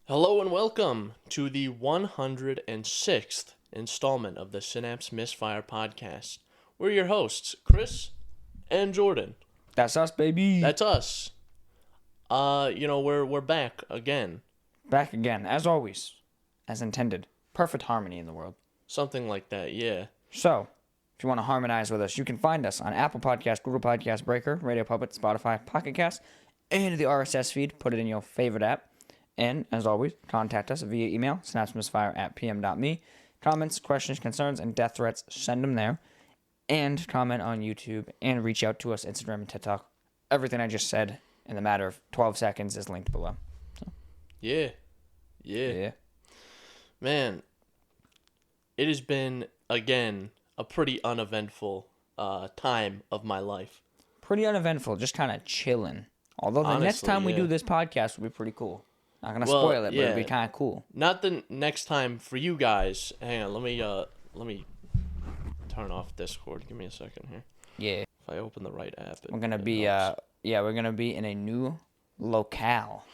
Hello and welcome to the 106th installment of the Synapse Misfire Podcast. We're your hosts, Chris and Jordan. That's us, baby. That's us. We're back again. Back again, as always, as intended. Perfect harmony in the world. Something like that, yeah. So, if you want to harmonize with us, you can find us on Apple Podcasts, Google Podcasts, Breaker, Radio Public, Spotify, Pocket Cast, and the RSS feed. Put it in your favorite app. And, as always, contact us via email, synapsemisfire@pm.me. Comments, questions, concerns, and death threats, send them there. And comment on YouTube and reach out to us, Instagram and TikTok. Everything I just said in the matter of 12 seconds is linked below. So. Yeah. Man, it has been, again, a pretty uneventful time of my life. Pretty uneventful, just kind of chilling. Although the next time we do this podcast will be pretty cool. Not going to spoil it, but it'll be kind of cool. Not the next time for you guys. Hang on, let me turn off Discord. Give me a second here. Yeah. If I open the right app, we're going to be we're going to be in a new locale.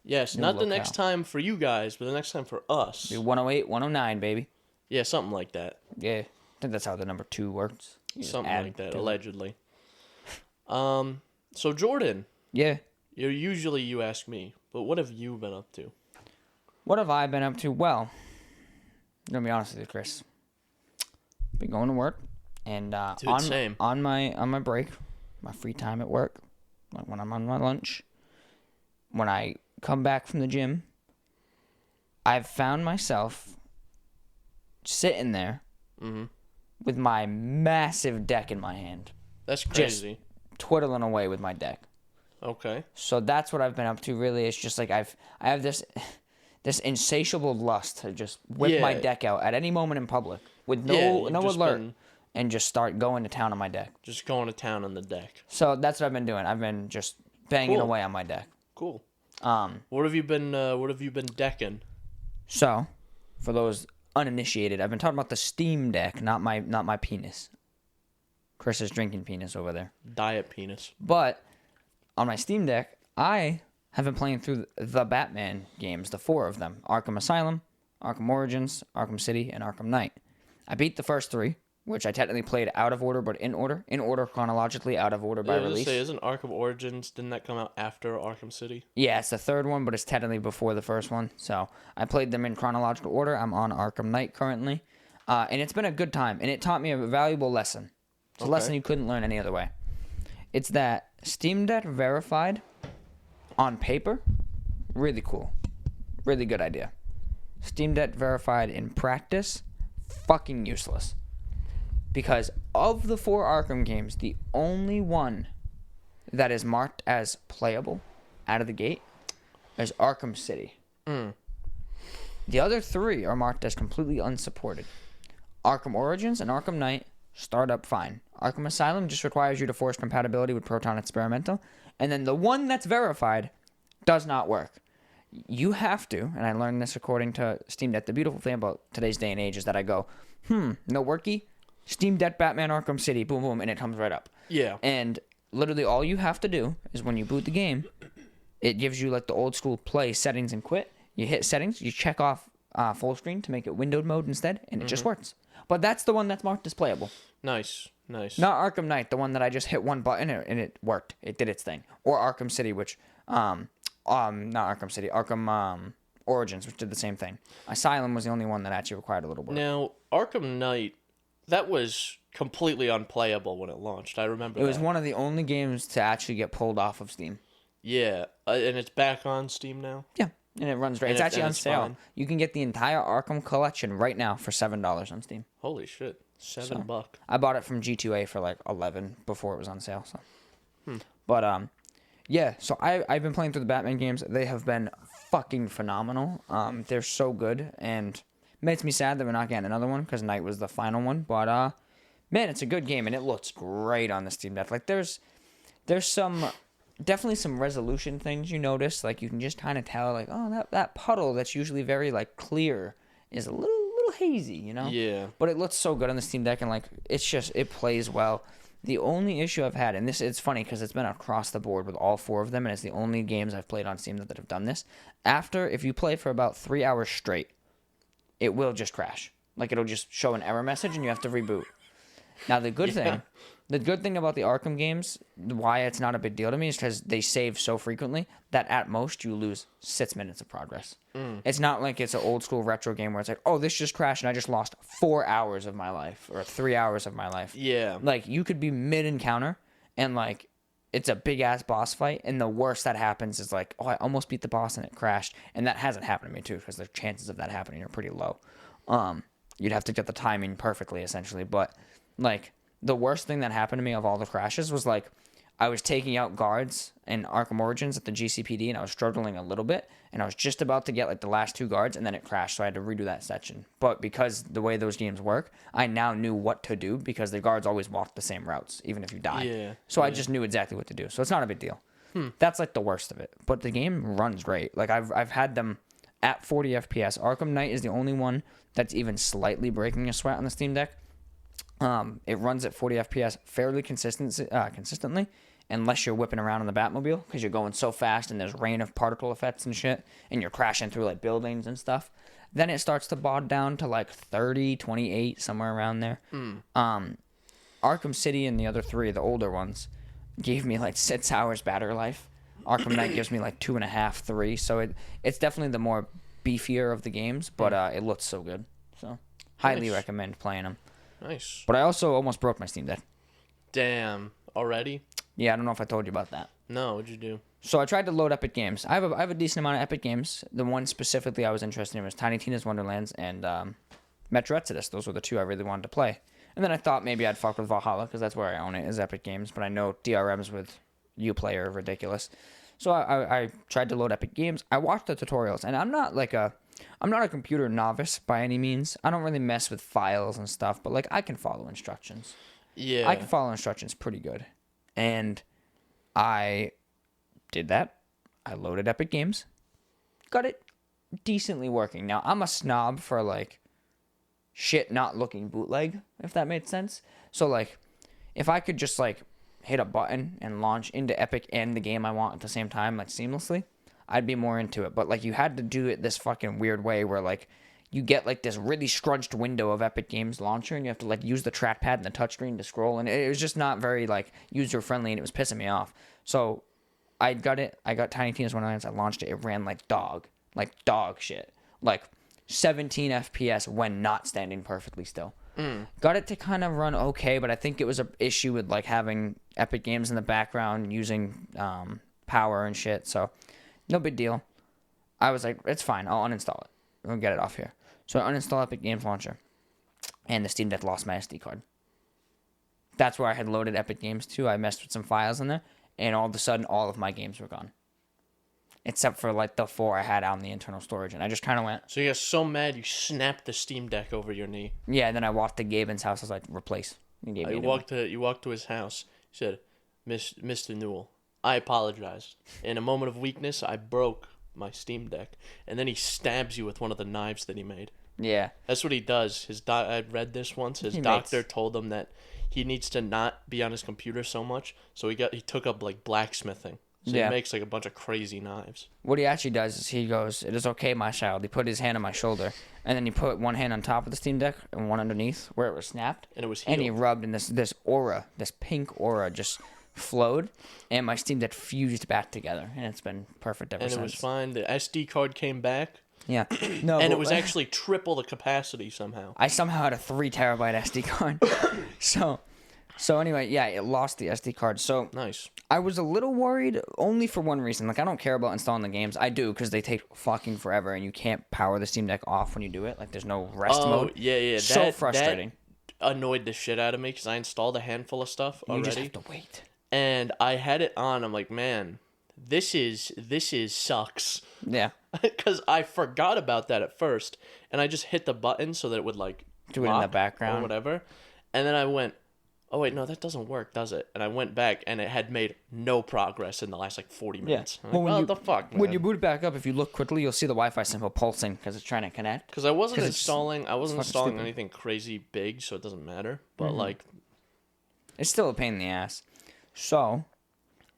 Yes, not the next time for you guys, but the next time for us. Be 108, 109, baby. Yeah, something like that. Yeah. I think that's how the number 2 works. Something like that, allegedly. So Jordan. Yeah. Usually you ask me, but what have you been up to? What have I been up to? Well, I'm going to be honest with you, Chris. Been going to work, and same. on my break, my free time at work, like when I'm on my lunch, when I come back from the gym, I've found myself sitting there with my massive deck in my hand. That's crazy. Just twiddling away with my deck. Okay. So that's what I've been up to. Really, it's just like I have this insatiable lust to just whip my deck out at any moment in public with no alert and just start going to town on my deck. Just going to town on the deck. So that's what I've been doing. I've been just banging away on my deck. Cool. What have you been decking? So, for those uninitiated, I've been talking about the Steam Deck, not my penis. Chris's drinking penis over there. Diet penis. But on my Steam Deck, I have been playing through the Batman games, the 4 of them. Arkham Asylum, Arkham Origins, Arkham City, and Arkham Knight. I beat the first 3, which I technically played out of order, but in order. In order chronologically, out of order by release. Isn't Arkham Origins, didn't that come out after Arkham City? Yeah, it's the 3rd one, but it's technically before the first one. So I played them in chronological order. I'm on Arkham Knight currently. And it's been a good time, and it taught me a valuable lesson. It's a lesson you couldn't learn any other way. It's that Steam Deck verified on paper, really cool. Really good idea. Steam Deck verified in practice, fucking useless. Because of the 4 Arkham games, the only one that is marked as playable out of the gate is Arkham City. The other 3 are marked as completely unsupported. Arkham Origins and Arkham Knight start up fine. Arkham Asylum just requires you to force compatibility with Proton Experimental. And then the one that's verified does not work. You have to, and I learned this according to Steam Deck. The beautiful thing about today's day and age is that I go, no worky, Steam Deck Batman Arkham City, boom, boom, and it comes right up. Yeah. And literally all you have to do is when you boot the game, it gives you like the old school play settings and quit. You hit settings, you check off full screen to make it windowed mode instead, and it just works. But that's the one that's marked as playable. Nice. Not Arkham Knight, the one that I just hit one button and it worked. It did its thing. Or Arkham City, which, not Arkham City, Arkham Origins, which did the same thing. Asylum was the only one that actually required a little work. Now, Arkham Knight, that was completely unplayable when it launched. I remember It was one of the only games to actually get pulled off of Steam. Yeah, and it's back on Steam now? Yeah, and it runs great. It's actually on sale. Fine. You can get the entire Arkham collection right now for $7 on Steam. Holy shit. $7. I bought it from G2A for like $11 before it was on sale. So, But yeah. So I've been playing through the Batman games. They have been fucking phenomenal. They're so good, and it makes me sad that we're not getting another one because Knight was the final one. But man, it's a good game, and it looks great on the Steam Deck. Like there's definitely some resolution things you notice. Like you can just kind of tell, like, oh, that puddle that's usually very like clear is a little hazy, you know? Yeah. But it looks so good on the Steam Deck, and like it plays well. The only issue I've had, and it's funny because it's been across the board with all 4 of them, and it's the only games I've played on Steam that have done this. If you play for about 3 hours straight, it will just crash. Like, it'll just show an error message and you have to reboot. Now, the good thing about the Arkham games, why it's not a big deal to me, is because they save so frequently that at most you lose 6 minutes of progress. It's not like it's an old school retro game where it's like, oh, this just crashed and I just lost 4 hours of my life or 3 hours of my life. Yeah. Like, you could be mid-encounter and, like, it's a big-ass boss fight, and the worst that happens is like, oh, I almost beat the boss and it crashed. And that hasn't happened to me, too, because the chances of that happening are pretty low. You'd have to get the timing perfectly, essentially. But, like, the worst thing that happened to me of all the crashes was, like, I was taking out guards in Arkham Origins at the GCPD, and I was struggling a little bit, and I was just about to get, like, the last 2 guards, and then it crashed, so I had to redo that section. But because the way those games work, I now knew what to do, because the guards always walk the same routes, even if you die. Yeah. So I just knew exactly what to do. So it's not a big deal. That's, like, the worst of it. But the game runs great. Like, I've had them at 40 FPS. Arkham Knight is the only one that's even slightly breaking a sweat on the Steam Deck. It runs at 40 FPS fairly consistently, unless you're whipping around in the Batmobile, because you're going so fast and there's rain of particle effects and shit, and you're crashing through, like, buildings and stuff. Then it starts to bog down to, like, 30, 28, somewhere around there. Arkham City and the other 3, the older ones, gave me, like, 6 hours battery life. Arkham Knight gives me, like, 2.5, 3, so it's definitely the more beefier of the games, but it looks so good. So, highly recommend playing them. Nice. But I also almost broke my Steam Deck. Damn. Already? Yeah, I don't know if I told you about that. No, what'd you do? So I tried to load Epic Games. I have a decent amount of Epic Games. The one specifically I was interested in was Tiny Tina's Wonderlands and Metro Exodus. Those were the 2 I really wanted to play. And then I thought maybe I'd fuck with Valhalla, because that's where I own it, is Epic Games. But I know DRMs with Uplay are ridiculous. So I tried to load Epic Games. I watched the tutorials, and I'm not a computer novice by any means. I don't really mess with files and stuff, but, like, I can follow instructions. Yeah. I can follow instructions pretty good. And I did that. I loaded Epic Games. Got it decently working. Now, I'm a snob for, like, shit not looking bootleg, if that made sense. So, like, if I could just, like, hit a button and launch into Epic and the game I want at the same time, like, seamlessly, I'd be more into it. But, like, you had to do it this fucking weird way where, like, you get, like, this really scrunched window of Epic Games Launcher, and you have to, like, use the trackpad and the touchscreen to scroll, and it was just not very, like, user-friendly, and it was pissing me off. So I got it. I got Tiny Tina's Wonderlands. I launched it. It ran like dog shit. Like 17 FPS when not standing perfectly still. Got it to kind of run okay, but I think it was an issue with, like, having Epic Games in the background, using power and shit, so no big deal. I was like, it's fine. I'll uninstall it. I'll get it off here. So I uninstalled Epic Games Launcher, and the Steam Deck lost my SD card. That's where I had loaded Epic Games to. I messed with some files in there, and all of a sudden, all of my games were gone. Except for, like, the 4 I had out in the internal storage, and I just kind of went... So you got so mad you snapped the Steam Deck over your knee. Yeah, and then I walked to Gaben's house. I was like, replace. You walked to his house. He said, Mr. Newell, I apologize. In a moment of weakness, I broke my Steam Deck. And then he stabs you with one of the knives that he made. Yeah. That's what he does. I read this once. His doctor told him that he needs to not be on his computer so much. So he took up, like, blacksmithing. So he makes, like, a bunch of crazy knives. What he actually does is he goes, "It is okay, my child." He put his hand on my shoulder, and then he put one hand on top of the Steam Deck and one underneath where it was snapped. And it was healed. And he rubbed, and this aura, this pink aura just flowed, and my Steam Deck fused back together, and it's been perfect ever since. And it was fine. The SD card came back. Yeah. No, and it was actually triple the capacity somehow. I somehow had a 3 terabyte SD card. So anyway, yeah, it lost the SD card. So nice. I was a little worried, only for one reason. Like, I don't care about installing the games. I do, because they take fucking forever, and you can't power the Steam Deck off when you do it. Like, there's no rest mode. Oh, yeah. So frustrating. That annoyed the shit out of me, because I installed a handful of stuff already. You just have to wait. And I had it on. I'm like, man, this is sucks. Yeah. Because I forgot about that at first, and I just hit the button so that it would, like, do it in the background or whatever. And then I went, oh, wait, no, that doesn't work, does it? And I went back, and it had made no progress in the last, like, 40 minutes. Yeah. I'm like, what the fuck, man? When you boot it back up, if you look quickly, you'll see the Wi-Fi symbol pulsing because it's trying to connect. Because I wasn't installing anything crazy big, so it doesn't matter. But, like, It's still a pain in the ass. So,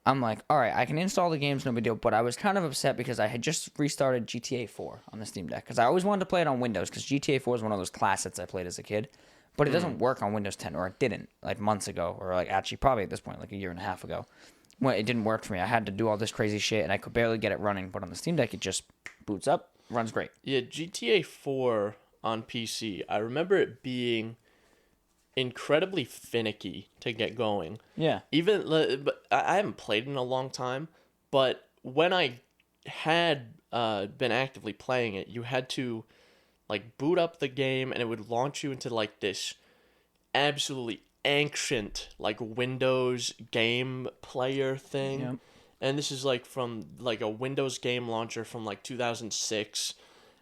I'm like, all right, I can install the games, no big deal. But I was kind of upset because I had just restarted GTA 4 on the Steam Deck. Because I always wanted to play it on Windows. Because GTA 4 is one of those classics I played as a kid. But it doesn't work on Windows 10. Or it didn't, like months ago. Or like actually probably at this point, like a year and a half ago. Well, it didn't work for me. I had to do all this crazy shit. And I could barely get it running. But on the Steam Deck, it just boots up. Runs great. Yeah, GTA 4 on PC. I remember it being incredibly finicky to get going. Yeah. But I haven't played in a long time, but when I had been actively playing it, you had to like boot up the game and it would launch you into like this absolutely ancient like Windows game player thing. Yep. And this is like from like a Windows game launcher from like 2006,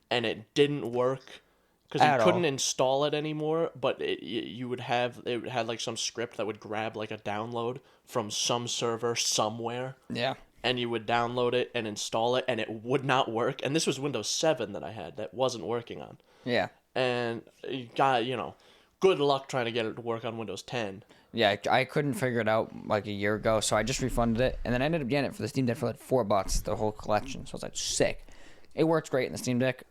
and it didn't work because you couldn't install it anymore. But it had like some script that would grab like a download from some server somewhere. Yeah. And you would download it and install it, and it would not work. And this was Windows 7 that I had that wasn't working on. Yeah. And you got, good luck trying to get it to work on Windows 10. Yeah, I couldn't figure it out like a year ago, so I just refunded it, and then I ended up getting it for the Steam Deck for like $4, the whole collection. So I was like, sick. It works great in the Steam Deck.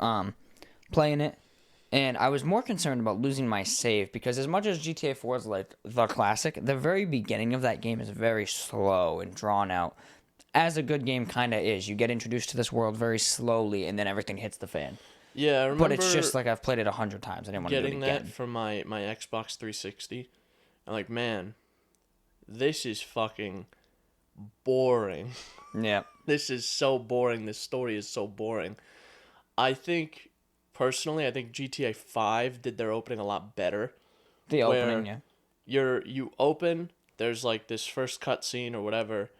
Playing it, and I was more concerned about losing my save because as much as GTA 4 is like the classic, the very beginning of that game is very slow and drawn out. As a good game kind of is, you get introduced to this world very slowly, and then everything hits the fan. Yeah, I remember. But it's just like I've played it 100 times. I didn't want to do it again. Getting that for my Xbox 360. I'm like, man, this is fucking boring. Yeah. This is so boring. This story is so boring. Personally, I think GTA 5 did their opening a lot better. The opening, yeah. You open, there's like this first cutscene or whatever,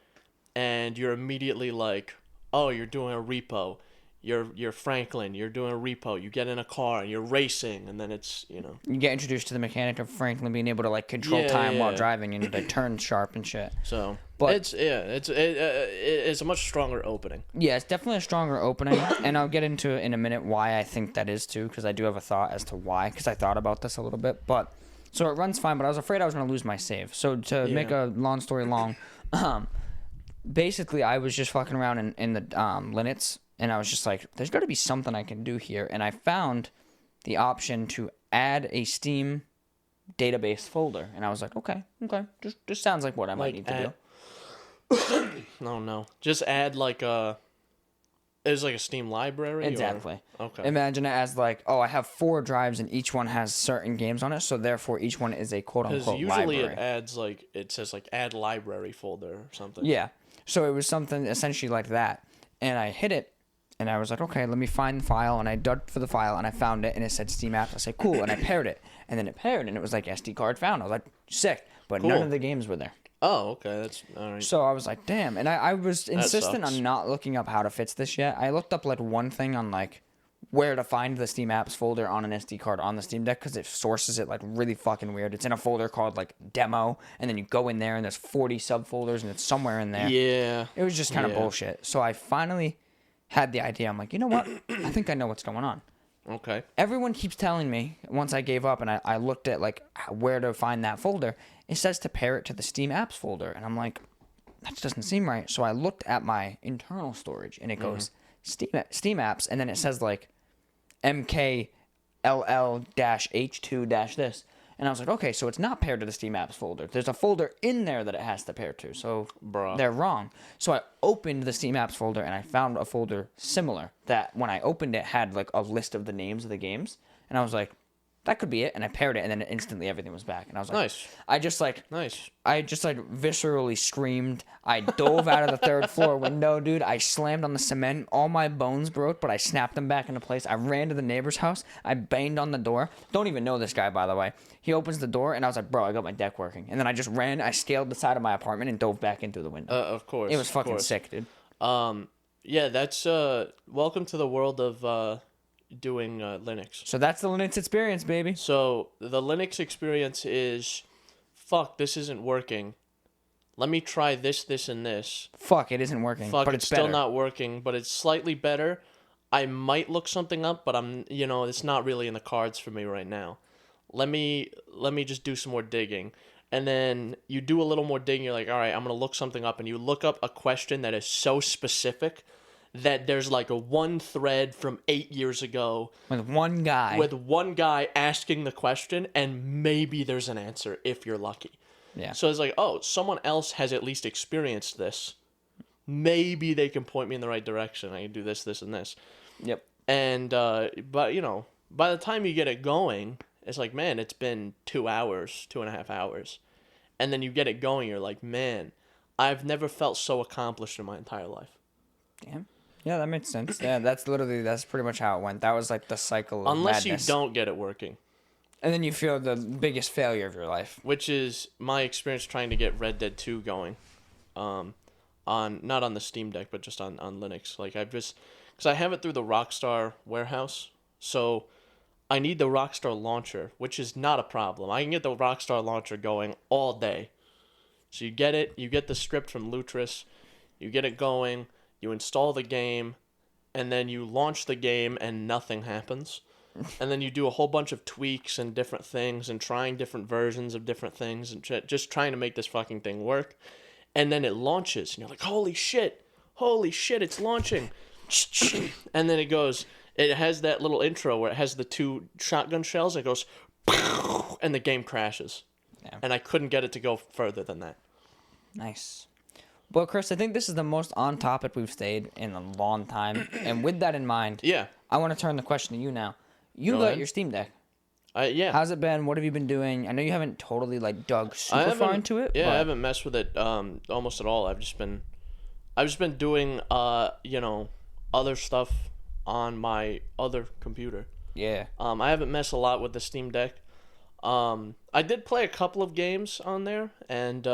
and you're immediately like, oh, you're doing a repo. You're Franklin, you're doing a repo, you get in a car and you're racing, and then it's, You get introduced to the mechanic of Franklin being able to like control time while driving, you need to turn sharp and shit. So, but it's a much stronger opening. Yeah, it's definitely a stronger opening, and I'll get into it in a minute why I think that is too, because I do have a thought as to why, because I thought about this a little bit, but so it runs fine, but I was afraid I was going to lose my save. So to make a long story long, basically I was just fucking around in the Linux. And I was just like, there's got to be something I can do here. And I found the option to add a Steam database folder. And I was like, okay. Just sounds like what I might need to do. No. Just add like it's like a Steam library? Exactly. Okay. Imagine it as like, I have 4 drives and each one has certain games on it. So therefore each one is a quote-unquote library. Because usually it adds like, it says like add library folder or something. Yeah. So it was something essentially like that. And I hit it. And I was like, okay, let me find the file. And I dug for the file, and I found it, and it said Steam Apps. I said, cool. And I paired it. And then it paired, and it was like SD card found. I was like, sick. But none of the games were there. Oh, okay. That's all right. So I was like, damn. And I was insistent on not looking up how to fix this yet. I looked up like one thing on like where to find the Steam Apps folder on an SD card on the Steam Deck because it sources it like really fucking weird. It's in a folder called like demo, and then you go in there, and there's 40 subfolders, and it's somewhere in there. Yeah. It was just kind of bullshit. So I finally had the idea. I'm like, you know what? I think I know what's going on. Okay. Everyone keeps telling me, once I gave up and I looked at like where to find that folder, it says to pair it to the Steam Apps folder. And I'm like, that doesn't seem right. So I looked at my internal storage, and it goes Steam Apps, and then it says like MKLL-H2- this. And I was like, okay, so it's not paired to the Steam Apps folder. There's a folder in there that it has to pair to. So they're wrong. So I opened the Steam Apps folder, and I found a folder similar that when I opened it had like a list of the names of the games. And I was like, that could be it. And I paired it, and then instantly everything was back. And I was like, nice. I just like viscerally screamed. I dove out of the 3rd floor window, dude. I slammed on the cement. All my bones broke, but I snapped them back into place. I ran to the neighbor's house. I banged on the door. Don't even know this guy, by the way. He opens the door, and I was like, bro, I got my deck working. And then I just ran. I scaled the side of my apartment and dove back into the window. Of course. It was fucking sick, dude. Yeah, that's welcome to the world of doing Linux. So that's the Linux experience, baby. So the Linux experience is, fuck, this isn't working. Let me try this, and this. Fuck, it isn't working. Fuck, but it's still not working, but it's slightly better. I might look something up, but it's not really in the cards for me right now. Let me just do some more digging. and then you do a little more digging. You're like, all right, I'm going to look something up. And you look up a question that is so specific that there's like a one thread from 8 years ago. With one guy. With one guy asking the question, and maybe there's an answer if you're lucky. Yeah. So it's like, oh, someone else has at least experienced this. Maybe they can point me in the right direction. I can do this, this, and this. Yep. And, but, you know, by the time you get it going, it's like, man, it's been 2 hours, 2.5 hours. And then you get it going, you're like, man, I've never felt so accomplished in my entire life. Damn. Yeah, that makes sense. Yeah, that's pretty much how it went. That was like the cycle of Unless madness. you don't get it working. And then you feel the biggest failure of your life. Which is my experience trying to get Red Dead 2 going. Not on the Steam Deck, but just on Linux. Like, because I have it through the Rockstar warehouse, so I need the Rockstar launcher, which is not a problem. I can get the Rockstar launcher going all day. So you get the script from Lutris, you get it going, you install the game, and then you launch the game and nothing happens. And then you do a whole bunch of tweaks and different things and trying different versions of different things and just trying to make this fucking thing work. And then it launches, and you're like, holy shit, it's launching. And then it has that little intro where it has the 2 shotgun shells, it goes, and the game crashes. Yeah. And I couldn't get it to go further than that. Nice. Well, Chris, I think this is the most on topic we've stayed in a long time. And with that in mind, yeah, I want to turn the question to you now. You got your Steam Deck. Yeah. How's it been? What have you been doing? I know you haven't totally dug super far into it. Yeah, I haven't messed with it almost at all. I've just been doing other stuff on my other computer. Yeah. I haven't messed a lot with the Steam Deck. I did play a couple of games on there, and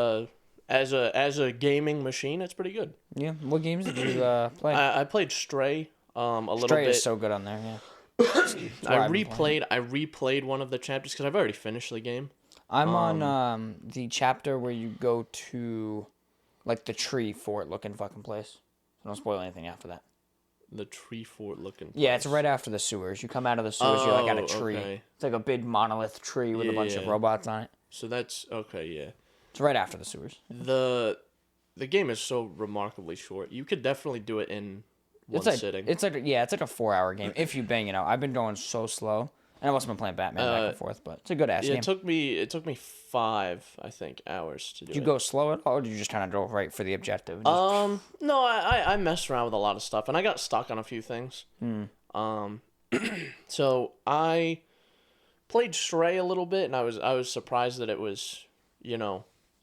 as a gaming machine, it's pretty good. Yeah. What games did you play? I played Stray a little bit. Stray is so good on there. Yeah. I replayed one of the chapters because I've already finished the game. I'm on the chapter where you go to the tree fort looking fucking place. So don't spoil anything after that. The tree fort looking place. Yeah, it's right after the sewers. You come out of the sewers, you're at a tree. Okay. It's like a big monolith tree with a bunch of robots on it. So that's okay, yeah. It's right after the sewers. The game is so remarkably short. You could definitely do it in one sitting. It's like a 4-hour game if you bang it out. I've been going so slow, and I've also been playing Batman back and forth, but it's a good ass game. It took me 5, I think, hours to do it. Did you go slow at all, or did you just kind of go right for the objective? No, I messed around with a lot of stuff, and I got stuck on a few things. So I played Stray a little bit, and I was surprised that it was,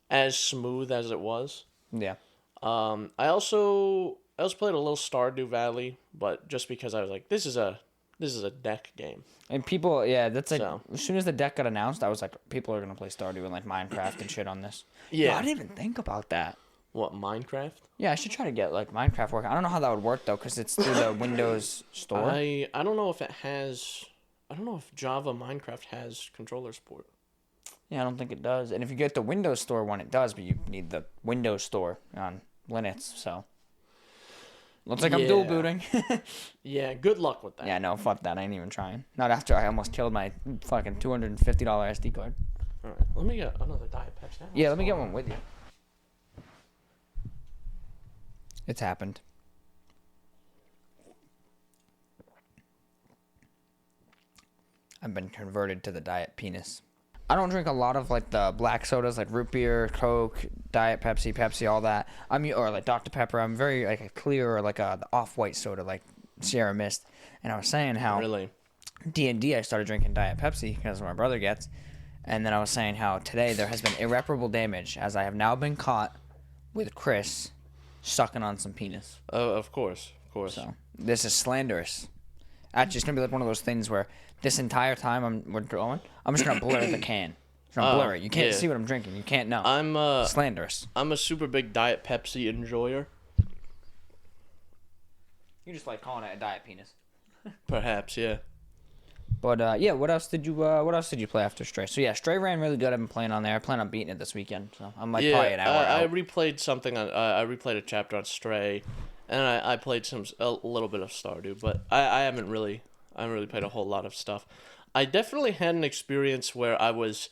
as smooth as it was. Yeah. I also played a little Stardew Valley, but just because I was like, this is a deck game. And people, that's as soon as the deck got announced, I was like, people are gonna play Stardew and Minecraft and shit on this. Yeah, I didn't even think about that. What, Minecraft? Yeah, I should try to get Minecraft working. I don't know how that would work though, because it's through the Windows store. I don't know if it has. I don't know if Java Minecraft has controller support. Yeah, I don't think it does. And if you get the Windows Store one, it does, but you need the Windows Store on Linux, so. Looks like I'm dual booting. Yeah, good luck with that. Yeah, no, fuck that. I ain't even trying. Not after I almost killed my fucking $250 SD card. Alright, let me get another Diet Pepsi now. Yeah, let me get one with you. It's happened. I've been converted to the diet penis. I don't drink a lot of the black sodas like root beer, Coke, Diet Pepsi, all that. Or Dr. Pepper. I'm very a clear or the off-white soda like Sierra Mist. And I was saying how D&D I started drinking Diet Pepsi because my brother gets. And then I was saying how today there has been irreparable damage as I have now been caught with Chris sucking on some penis. Oh, of course. So this is slanderous. Actually, it's gonna be one of those things where this entire time we're going, I'm just gonna blur the can. Blur it. You can't see what I'm drinking. You can't know. I'm slanderous. I'm a super big Diet Pepsi enjoyer. You just like calling it a diet penis. Perhaps, yeah. But what else did you play after Stray? So yeah, Stray ran really good. I've been playing on there. I plan on beating it this weekend. So I'm probably an hour out. I replayed something on. I replayed a chapter on Stray, and I played a little bit of Stardew, but I haven't really played a whole lot of stuff. I definitely had an experience where I was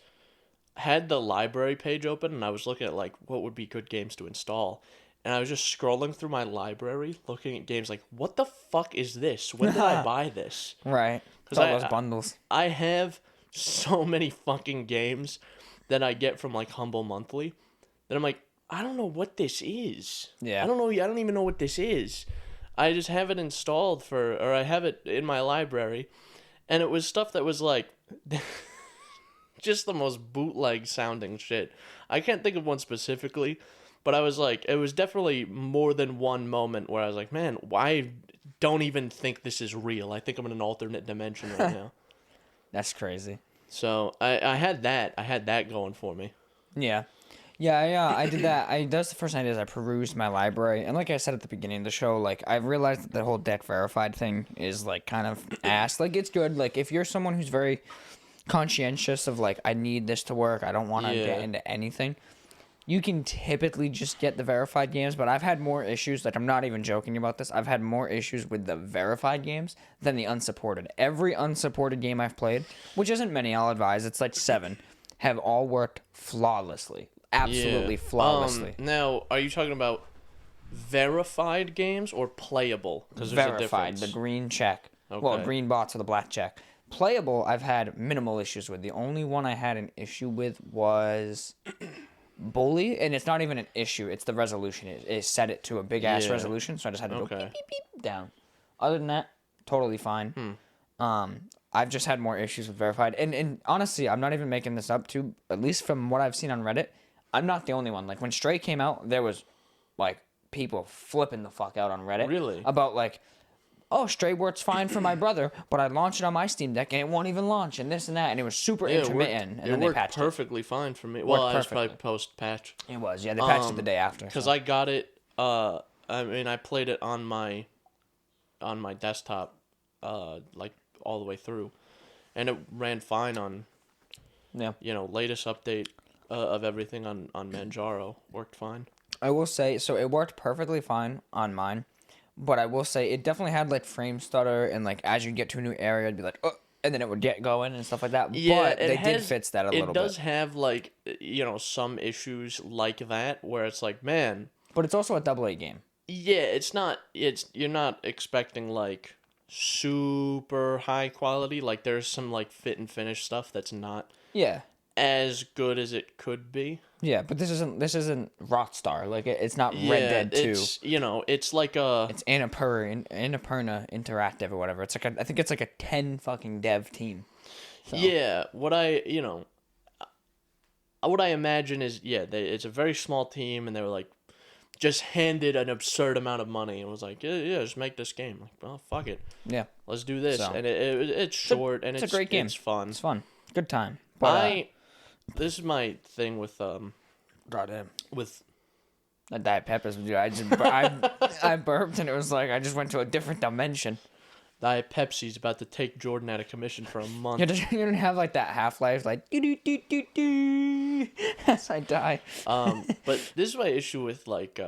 had the library page open, and I was looking at, like, what would be good games to install. And I was just scrolling through my library, looking at games like, what the fuck is this? When did I buy this? Right. It's all those bundles. I have so many fucking games that I get from, like, Humble Monthly that I'm like, I don't know what this is. Yeah. I don't even know what this is. I just have it installed or I have it in my library, and it was stuff that was, like, just the most bootleg sounding shit. I can't think of one specifically, but I was like, it was definitely more than one moment where I was like, man, why don't even think this is real? I think I'm in an alternate dimension right now. That's crazy. So I had that going for me. Yeah. Yeah, I did that. That's the first thing I did is I perused my library. And like I said at the beginning of the show, like, I realized that the whole deck verified thing is, like, kind of ass. Like, it's good. Like, if you're someone who's very conscientious of, like, I need this to work, I don't want to get into anything, you can typically just get the verified games. But I've had more issues, like, I'm not even joking about this, I've had more issues with the verified games than the unsupported. Every unsupported game I've played, which isn't many, I'll advise, it's like 7, have all worked flawlessly. Absolutely flawlessly. Now, are you talking about verified games or playable? Because there's a Verified, difference. the green check. Okay. Well, green box with a black check. Playable, I've had minimal issues with. The only one I had an issue with was Bully, and it's not even an issue. It's the resolution. It set it to a big-ass resolution, so I just had to go beep, beep, beep, down. Other than that, totally fine. I've just had more issues with verified. And honestly, I'm not even making this up, too. At least from what I've seen on Reddit, I'm not the only one. Like, when Stray came out, there was, like, people flipping the fuck out on Reddit. Really? About, like, oh, Stray works fine for my brother, but I launched it on my Steam Deck, and it won't even launch, and this and that, and it was super intermittent, and then they patched it. Worked perfectly fine for me. Worked Well, I was perfectly. probably post-patch. It was, yeah. They patched it the day after. Because so. I got it, I mean, I played it on my desktop, like, all the way through. And it ran fine on, latest update of everything on Manjaro. Worked fine. I will say, so it worked perfectly fine on mine, but I will say it definitely had, like, frame stutter, and, like, as you get to a new area, it'd be like, oh, and then it would get going and stuff like that. Yeah, but they did fix that a little bit. It does have, like, some issues like that, where it's like, man. But it's also a AA game. Yeah, you're not expecting, like, super high quality. Like, there's some, like, fit and finish stuff that's not as good as it could be. Yeah, but this isn't Rockstar. Like, it's not Red Dead 2. It's like a... It's Annapurna Interactive or whatever. It's like I think it's like a 10 fucking dev team. So. Yeah, what I imagine is, it's a very small team, and they were like, just handed an absurd amount of money and was like, yeah, just make this game. Like, well, fuck it. Yeah. Let's do this. So. And it's short, and it's a great game. It's fun. It's fun. Good time. But, this is my thing with goddamn. With that Diet Peppers, dude. I burped and it was like I just went to a different dimension. Diet Pepsi's about to take Jordan out of commission for a month. You don't have like that Half-Life like do as I die. But this is my issue with like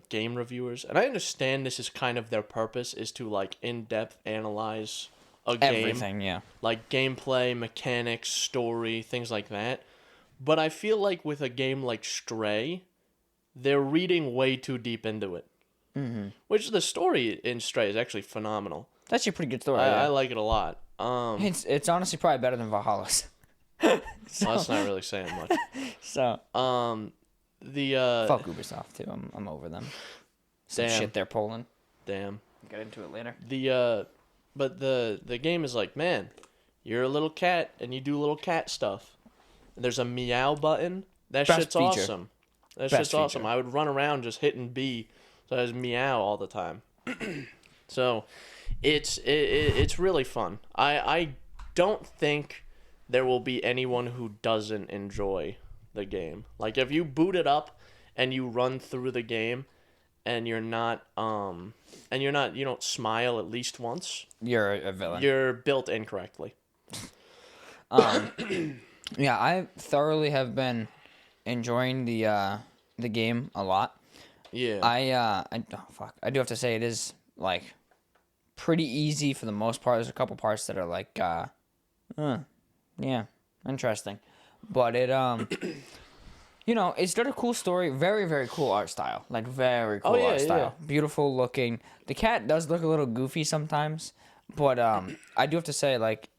game reviewers, and I understand this is kind of their purpose, is to like in-depth analyze a game. Everything, yeah. Like gameplay, mechanics, story, things like that. But I feel like with a game like Stray, they're reading way too deep into it. Mm-hmm. Which the story in Stray is actually phenomenal. That's a pretty good story. I like it a lot. It's honestly probably better than Valhalla's. Well, that's not really saying much. So the fuck Ubisoft too. I'm over them. Some shit they're pulling. Damn. Get into it later. But the game is like, man, you're a little cat and you do little cat stuff. And there's a meow button. That shit's awesome. That shit's awesome. I would run around just hitting B, so I was meow all the time. So, it's really fun. I don't think there will be anyone who doesn't enjoy the game. Like, if you boot it up and you run through the game and you don't smile at least once, you're a villain. You're built incorrectly. Yeah, I thoroughly have been enjoying the game a lot. Yeah. I do have to say it is like pretty easy for the most part. There's a couple parts that are like yeah, interesting. but it it's got a cool story, very very cool art style, like very cool art style, beautiful looking. The cat does look a little goofy sometimes, but I do have to say, like,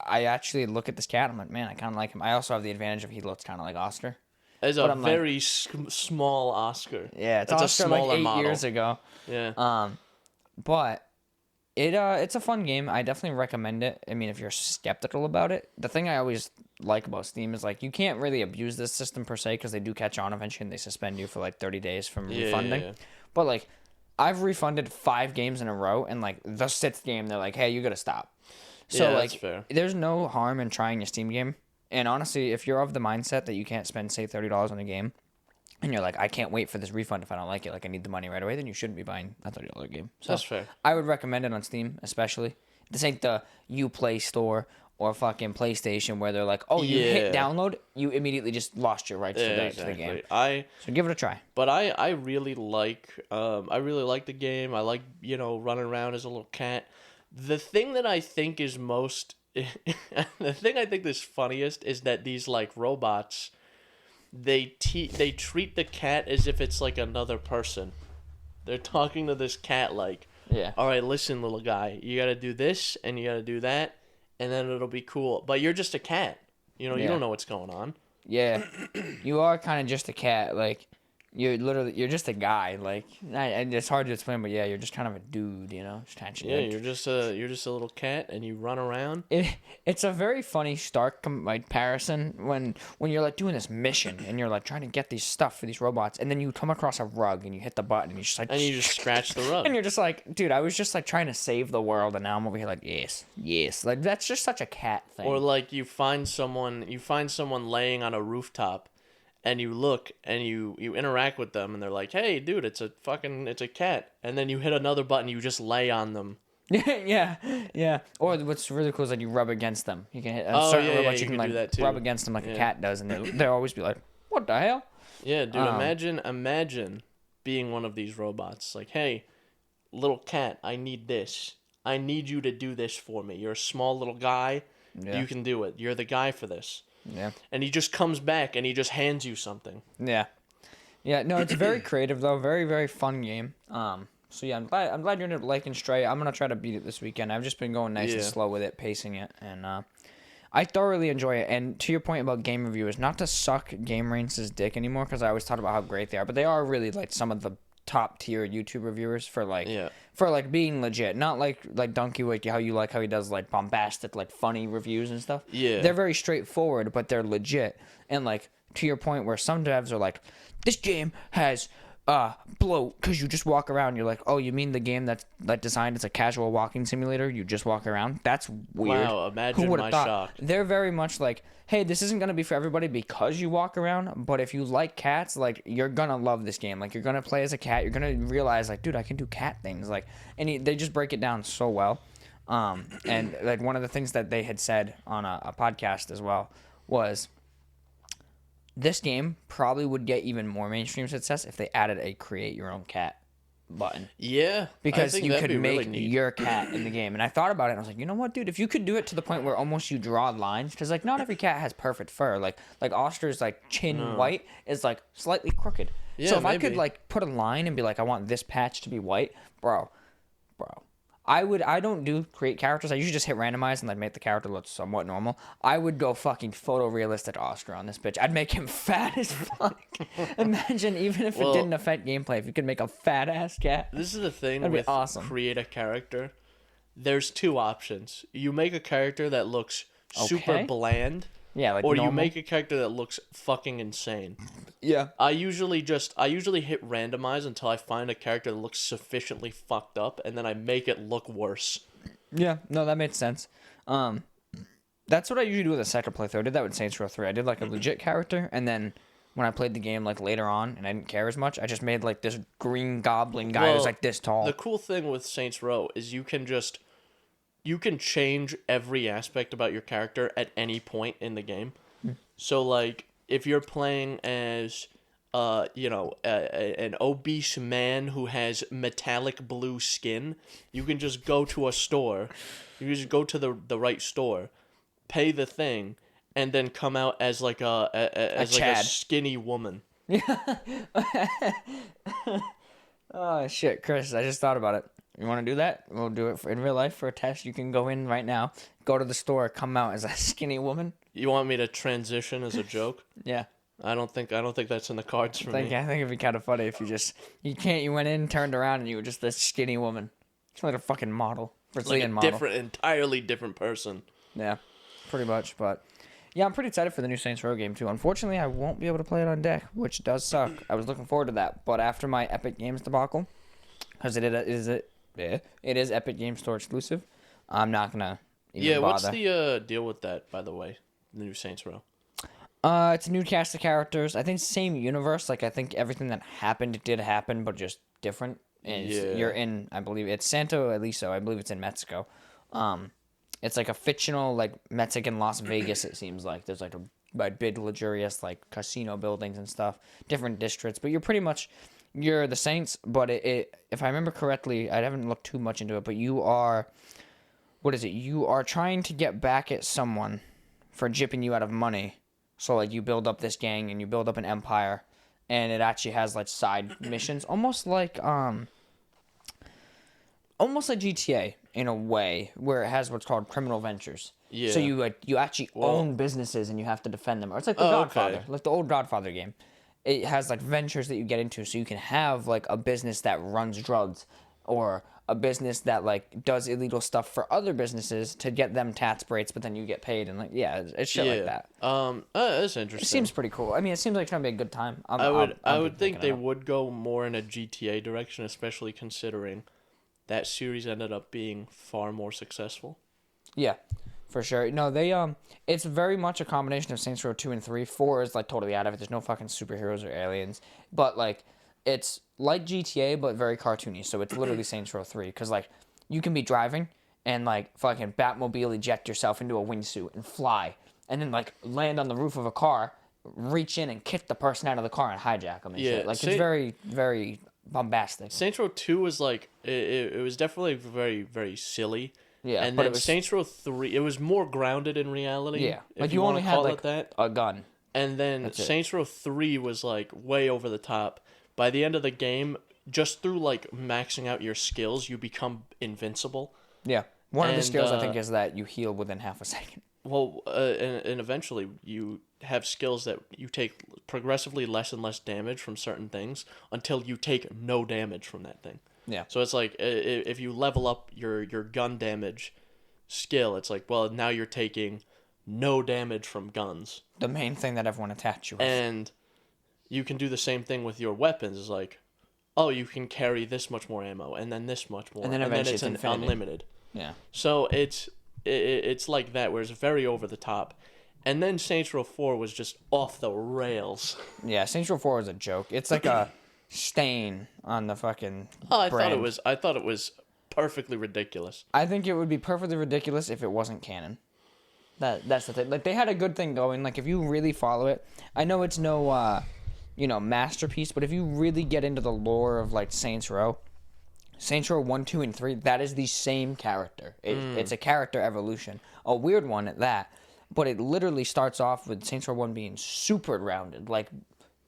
I actually look at this cat, I'm like, man, I kind of like him. I also have the advantage of he looks kind of like Oscar. As a very small Oscar. Yeah, it's That's Oscar a smaller like 8 model. years ago. Yeah. But it's a fun game. I definitely recommend it. I mean, if you're skeptical about it, the thing I always like about Steam is, like, you can't really abuse this system per se, because they do catch on eventually and they suspend you for like 30 days from refunding. Yeah. But like, I've refunded 5 games in a row, and like the 6th game they're like, hey, you gotta stop. So like, that's fair. There's no harm in trying your Steam game. And honestly, if you're of the mindset that you can't spend, say, $30 on a game, and you're like, I can't wait for this refund if I don't like it, like I need the money right away, then you shouldn't be buying a $30 game. So that's fair. I would recommend it on Steam, especially. This ain't the Uplay store or fucking PlayStation where they're like, oh, you hit download, you immediately just lost your rights to the game. So give it a try. But I really like the game. I like, running around as a little cat. The thing that I think is the thing I think is funniest is that these like robots, they treat the cat as if it's like another person. They're talking to this cat like, all right, listen, little guy, you got to do this and you got to do that, and then it'll be cool. But you're just a cat. You don't know what's going on. Yeah, you are kind of just a cat. Like, you're just a guy. Like, and it's hard to explain, but yeah, you're just kind of a dude, just catching. Yeah, you're just a little cat, and you run around. It's a very funny stark comparison when you're like doing this mission and you're like trying to get these stuff for these robots, and then you come across a rug and you hit the button and you just like, and you just scratch the rug, and you're just like, dude, I was just like trying to save the world, and now I'm over here like, yes, like that's just such a cat thing. Or like you find someone laying on a rooftop, and you look and you interact with them, and they're like, hey, dude, it's a cat. And then you hit another button, you just lay on them. yeah. Or what's really cool is that you rub against them. You can hit certain robots, you can like rub against them like a cat does, and they'll always be like, what the hell? Yeah, dude, imagine being one of these robots. Like, hey, little cat, I need this. I need you to do this for me. You're a small little guy. Yeah. You can do it. You're the guy for this. Yeah. And he just comes back and he just hands you something. Yeah. Yeah, no, it's very creative though. Very, very fun game. So yeah, I'm glad you're into liking Stray. I'm gonna try to beat it this weekend. I've just been going nice and slow with it, pacing it, and I thoroughly enjoy it. And to your point about game reviewers, not to suck Game Rance's dick anymore, because I always talk about how great they are, but they are really like some of the top tier YouTube reviewers for being legit, not like Donkey Wiki, how he does like bombastic, like funny reviews and stuff. Yeah, they're very straightforward, but they're legit. And like to your point, where some devs are like, this game has bloat because you just walk around. You're like, oh, you mean the game that's designed as a casual walking simulator? You just walk around. That's weird. Wow, imagine my shock. They're very much like, hey, this isn't gonna be for everybody because you walk around, but if you like cats, like, you're gonna love this game. Like, you're gonna play as a cat. You're gonna realize, like, dude, I can do cat things. Like, and they just break it down so well. And like one of the things that they had said on a podcast as well was, this game probably would get even more mainstream success if they added a create your own cat button. Yeah. Because you could make your cat in the game. And I thought about it and I was like, you know what, dude, if you could do it to the point where almost you draw lines, because like not every cat has perfect fur. Like Oscar's like chin white is like slightly crooked. Yeah, so if I could like put a line and be like, I want this patch to be white, bro. I don't do create characters. I usually just hit randomize and like make the character look somewhat normal. I would go fucking photorealistic Oscar on this bitch. I'd make him fat as fuck. Imagine, even if it didn't affect gameplay, if you could make a fat ass cat. This is the thing with awesome. Create a character. There's 2 options. You make a character that looks super bland. Yeah, like, or normal. You make a character that looks fucking insane. Yeah. I usually hit randomize until I find a character that looks sufficiently fucked up, and then I make it look worse. Yeah, no, that makes sense. That's what I usually do with a second playthrough. I did that with Saints Row 3. I did like a legit character, and then when I played the game like later on and I didn't care as much, I just made like this green goblin guy who's like this tall. The cool thing with Saints Row is you can change every aspect about your character at any point in the game. So, like, if you're playing as, an obese man who has metallic blue skin, you can just go to a store. You just go to the right store, pay the thing, and then come out as like a skinny woman. Oh shit, Chris! I just thought about it. You want to do that? We'll do it in real life for a test. You can go in right now, go to the store, come out as a skinny woman. You want me to transition as a joke? Yeah. I don't think that's in the cards for me. I think it'd be kind of funny if you went in, turned around, and you were just this skinny woman. It's like a fucking model. Brazilian model. Entirely different person. Yeah, pretty much. But yeah, I'm pretty excited for the new Saints Row game too. Unfortunately, I won't be able to play it on deck, which does suck. I was looking forward to that, but after my Epic Games debacle, because it is Epic Games Store exclusive, I'm not gonna even bother. What's the deal with that, by the way? The new Saints Row. It's a new cast of characters. I think same universe. Like I think everything that happened did happen, but just different. And you're in, I believe it's Santo Eliso. I believe it's in Mexico. It's like a fictional like Mexican Las Vegas. It seems like there's like a big luxurious like casino buildings and stuff, different districts. But you're the Saints. But it if I remember correctly, I haven't looked too much into it. But you are, what is it? You are trying to get back at someone for gypping you out of money. So like you build up this gang and you build up an empire, and it actually has like side missions, almost like GTA in a way, where it has what's called criminal ventures. Yeah. So you actually own businesses and you have to defend them. Or it's like the Godfather, like the old Godfather game. It has like ventures that you get into, so you can have like a business that runs drugs, or a business that like does illegal stuff for other businesses to get them tax breaks, but then you get paid, and like it's shit like that. That's interesting. It seems pretty cool. I mean, it seems like it's gonna be a good time. I would think they would go more in a GTA direction, especially considering that series ended up being far more successful. Yeah, for sure. No, they it's very much a combination of Saints Row 2 and 3. 4 is like totally out of it. There's no fucking superheroes or aliens, but like it's like GTA but very cartoony. So it's literally Saints Row 3, because like you can be driving and like fucking Batmobile eject yourself into a wingsuit and fly, and then like land on the roof of a car, reach in and kick the person out of the car and hijack them and shit. Like it's very, very bombastic. Saints Row 2 was like it was definitely very, very silly. Yeah, and then Saints Row 3, it was more grounded in reality. Yeah, like you only had like a gun. And then Saints Row 3 was like way over the top. By the end of the game, just through like maxing out your skills, you become invincible. Yeah, one of the skills I think is that you heal within half a second. Well, and eventually you have skills that you take progressively less and less damage from certain things until you take no damage from that thing. Yeah. So it's like if you level up your gun damage skill, it's like, well, now you're taking no damage from guns. The main thing that everyone attacks you with. And you can do the same thing with your weapons. It's like, oh, you can carry this much more ammo, and then this much more, and then eventually it's unlimited. Yeah. So it's like that, where it's very over the top. And then Saints Row 4 was just off the rails. Yeah, Saints Row 4 is a joke. It's like a stain on the fucking brand. I thought it was perfectly ridiculous. I think it would be perfectly ridiculous if it wasn't canon. That's the thing. Like, they had a good thing going. Like, if you really follow it, I know it's no masterpiece, but if you really get into the lore of like Saints Row 1, 2, and 3, that is the same character. It's a character evolution, a weird one at that, but it literally starts off with Saints Row 1 being super rounded. Like,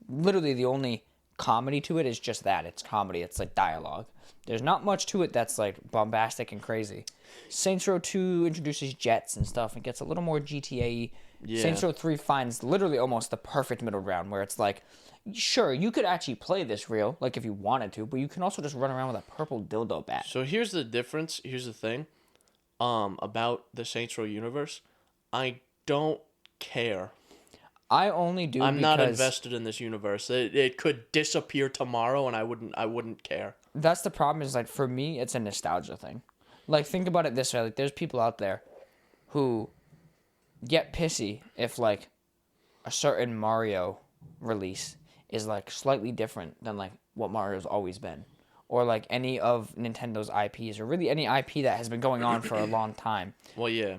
literally the only comedy to it is just that. It's comedy. It's like dialogue. There's not much to it that's like bombastic and crazy. Saints Row 2 introduces jets and stuff and gets a little more GTA-y. Yeah. Saints Row 3 finds literally almost the perfect middle ground, where it's like, sure, you could actually play this real, like if you wanted to, but you can also just run around with a purple dildo bat. So here's the difference. Here's the thing about the Saints Row universe. I don't care. I only do I'm not invested in this universe. It could disappear tomorrow and I wouldn't care. That's the problem, is like, for me, it's a nostalgia thing. Like, think about it this way. Like, there's people out there who get pissy if like a certain Mario release is like slightly different than like what Mario's always been, or like any of Nintendo's IPs, or really any IP that has been going on for a long time. Well, yeah.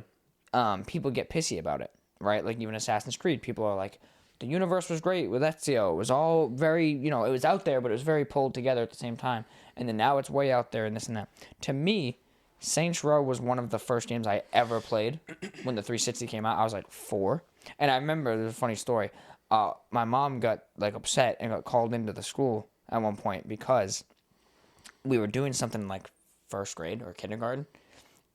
People get pissy about it, right? Like even Assassin's Creed, people are like, the universe was great with Ezio. It was all very, it was out there, but it was very pulled together at the same time. And then now it's way out there and this and that. To me, Saints Row was one of the first games I ever played when the 360 came out. I was like 4. And I remember there's a funny story. My mom got like upset and got called into the school at one point because we were doing something like first grade or kindergarten,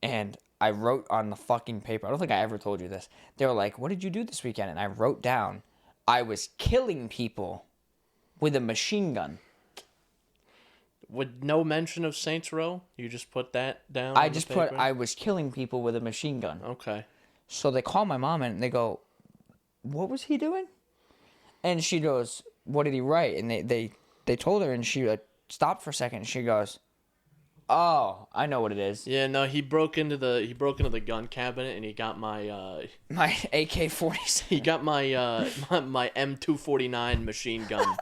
and I wrote on the fucking paper. I don't think I ever told you this. They were like, "What did you do this weekend?" And I wrote down, "I was killing people with a machine gun." With no mention of Saints Row, you just put that down. I on just the put, paper? "I was killing people with a machine gun." Okay. So they call my mom in and they go, "What was he doing?" And she goes, "What did he write?" And they told her, and she stopped for a second. And she goes, "Oh, I know what it is. Yeah, no, he broke into the gun cabinet and he got my My AK-47." he got my my M249 machine gun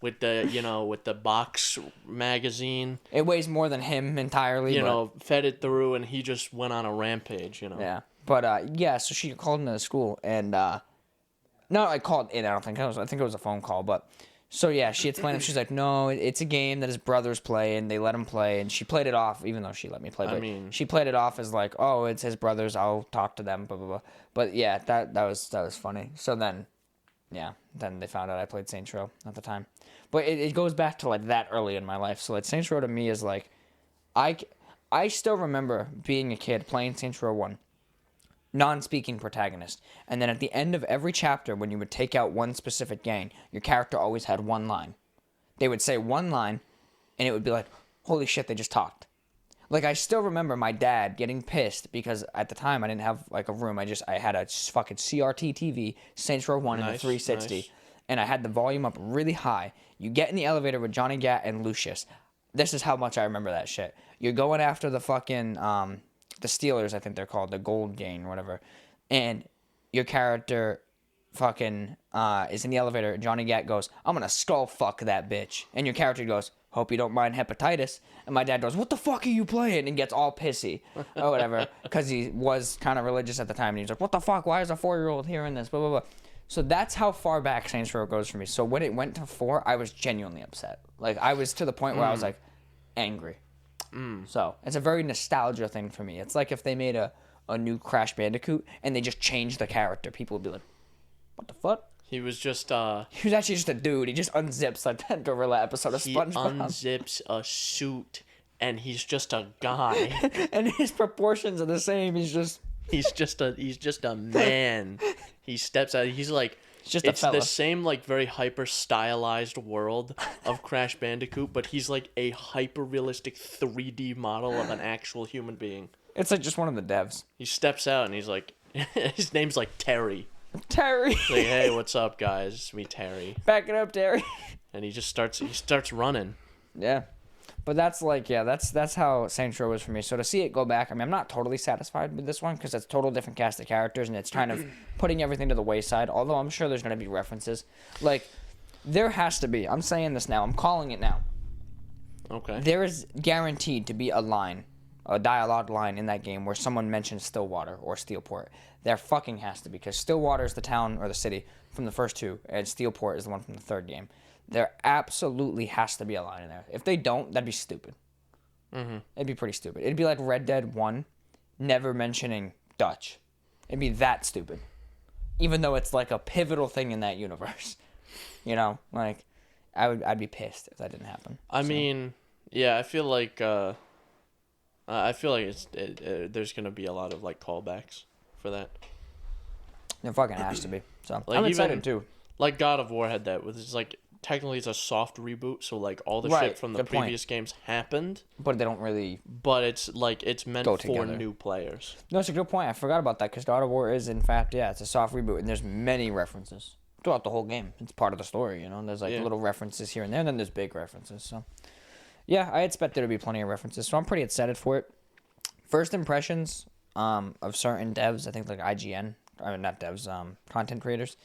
with the box magazine. It weighs more than him entirely. Fed it through, and he just went on a rampage. Yeah, but yeah. So she called into the school, and no, I called in. I think it was a phone call, but. So yeah, she explained. She's like, "No, it's a game that his brothers play, and they let him play." And she played it off, even though she let me play. But she played it off as like, "Oh, it's his brothers. I'll talk to them." Blah blah blah. But yeah, that was funny. So then, yeah, then they found out I played Saints Row at the time. But it goes back to like that early in my life. So like Saints Row to me is like, I still remember being a kid playing Saints Row 1. Non-speaking protagonist, and then at the end of every chapter, when you would take out one specific gang, your character always had one line. They would say one line, and it would be like, "Holy shit, they just talked." Like, I still remember my dad getting pissed because at the time I didn't have like a room. I had a fucking CRT TV, Saints Row 1 in the 360, nice. and I had the volume up really high. You get in the elevator with Johnny Gat and Lucius. This is how much I remember that shit. You're going after the fucking the Steelers, I think they're called, the Gold Gang or whatever, and your character fucking is in the elevator. Johnny Gat goes, "I'm gonna skull fuck that bitch," and your character goes, "Hope you don't mind hepatitis," and my dad goes, "What the fuck are you playing?" and gets all pissy or whatever because he was kind of religious at the time, and he's like, "What the fuck? Why is a 4-year-old hearing this?" Blah blah blah. So that's how far back Saints Row goes for me. So when it went to 4, I was genuinely upset. Like, I was to the point where I was like angry. So it's a very nostalgia thing for me. It's like if they made a new Crash Bandicoot and they just changed the character, people would be like, "What the fuck?" He was just He was actually just a dude. He just unzips like that gorilla episode of he SpongeBob. unzips a suit and he's just a guy. And his proportions are the same. He's just a man. He steps out. He's like, just it's a fella. the same like very hyper stylized world of Crash Bandicoot, but he's like a hyper realistic 3D model of an actual human being. It's like just one of the devs. He steps out and he's like, his name's like Terry. Terry. He's like, "Hey, what's up, guys? It's me, Terry." Back it up, Terry. And he starts running. Yeah. But that's like, yeah, that's how Saints Row is for me. So to see it go back, I mean, I'm not totally satisfied with this one because it's a total different cast of characters and it's kind of putting everything to the wayside, although I'm sure there's going to be references. Like, there has to be. I'm saying this now. I'm calling it now. Okay. There is guaranteed to be a line, a dialogue line in that game where someone mentions Stillwater or Steelport. There fucking has to be, because Stillwater is the town or the city from the first 2, and Steelport is the one from the 3rd game. There absolutely has to be a line in there. If they don't, that'd be stupid. Mm-hmm. It'd be pretty stupid. It'd be like Red Dead 1 never mentioning Dutch. It'd be that stupid. Even though it's like a pivotal thing in that universe. You know, like, I'd be pissed if that didn't happen. I mean, yeah, I feel like there's gonna be a lot of like callbacks for that. It fucking has to be. So Like, I'm excited even- too. Like God of War had that, with it's like technically it's a soft reboot, so like all the Right, shit from the good point. previous games happened, But they don't really. but it's meant Go for together. new players. No, it's a good point. I forgot about that because God of War is, in fact, yeah, it's a soft reboot, and there's many references throughout the whole game. It's part of the story, you know. There's like Yeah. little references here and there, and then there's big references. So, yeah, I expect there to be plenty of references. So I'm pretty excited for it. First impressions of certain devs, I think like IGN, I mean not devs, content creators,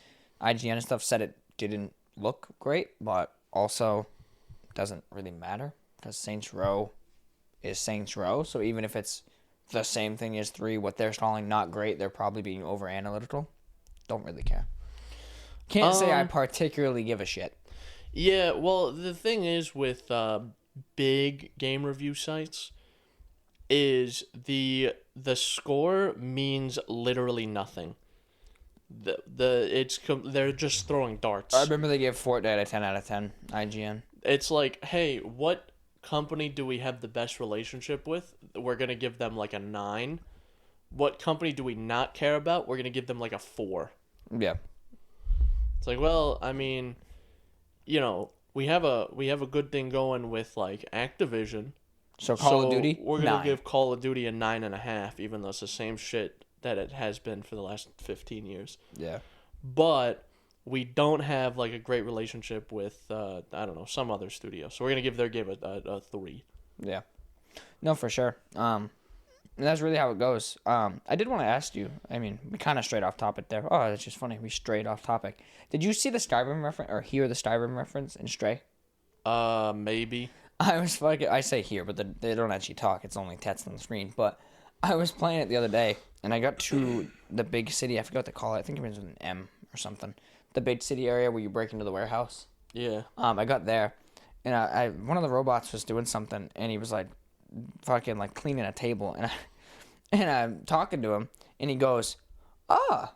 IGN and stuff said it didn't look great, but also doesn't really matter because Saints Row is Saints Row. So even if it's the same thing as 3, what they're calling not great, they're probably being over analytical. Don't really care. Can't say I particularly give a shit. Yeah, well, the thing is with big game review sites is the score means literally nothing. They're just throwing darts. I remember they gave Fortnite a 10 out of 10. IGN. It's like, hey, what company do we have the best relationship with? We're gonna give them like a 9. What company do we not care about? We're gonna give them like a 4. Yeah. It's like, well, I mean, we have a good thing going with like Activision. So Call of Duty, we're gonna 9. give Call of Duty a 9.5, even though it's the same shit that it has been for the last 15 years. Yeah. But we don't have like a great relationship with I don't know, some other studio, so we're gonna give their game a 3. Yeah. No, for sure. And that's really how it goes. I did want to ask you. I mean, we kind of strayed off topic there. Oh, that's just funny. We strayed off topic. Did you see the Skyrim reference or hear the Skyrim reference in Stray? Maybe. I say here, but they don't actually talk. It's only text on the screen. But I was playing it the other day, and I got to the big city. I forgot what they call it. I think it was an M or something. The big city area where you break into the warehouse. Yeah. I got there, and I one of the robots was doing something, and he was like, fucking like cleaning a table, and I'm talking to him, and he goes, a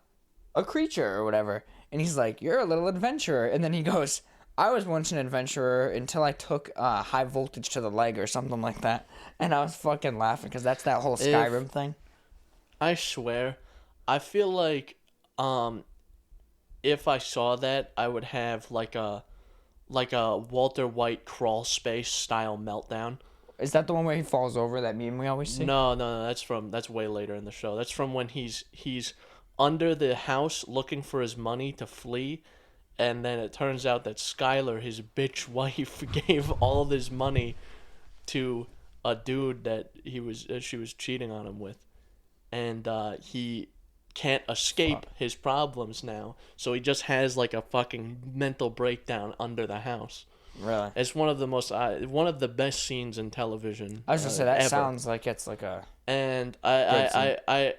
creature or whatever, and he's like, you're a little adventurer, and then he goes, I was once an adventurer until I took high voltage to the leg or something like that, and I was fucking laughing because that's that whole Skyrim thing. I swear, I feel like if I saw that, I would have like a Walter White crawl space style meltdown. Is that the one where he falls over, that meme we always see? No, that's way later in the show. That's from when he's under the house looking for his money to flee, and then it turns out that Skylar, his bitch wife, gave all of his money to a dude that she was cheating on him with, and he can't escape his problems now, so he just has like a fucking mental breakdown under the house. Really? It's one of the best scenes in television. I was gonna say that ever. sounds like it's like a. And I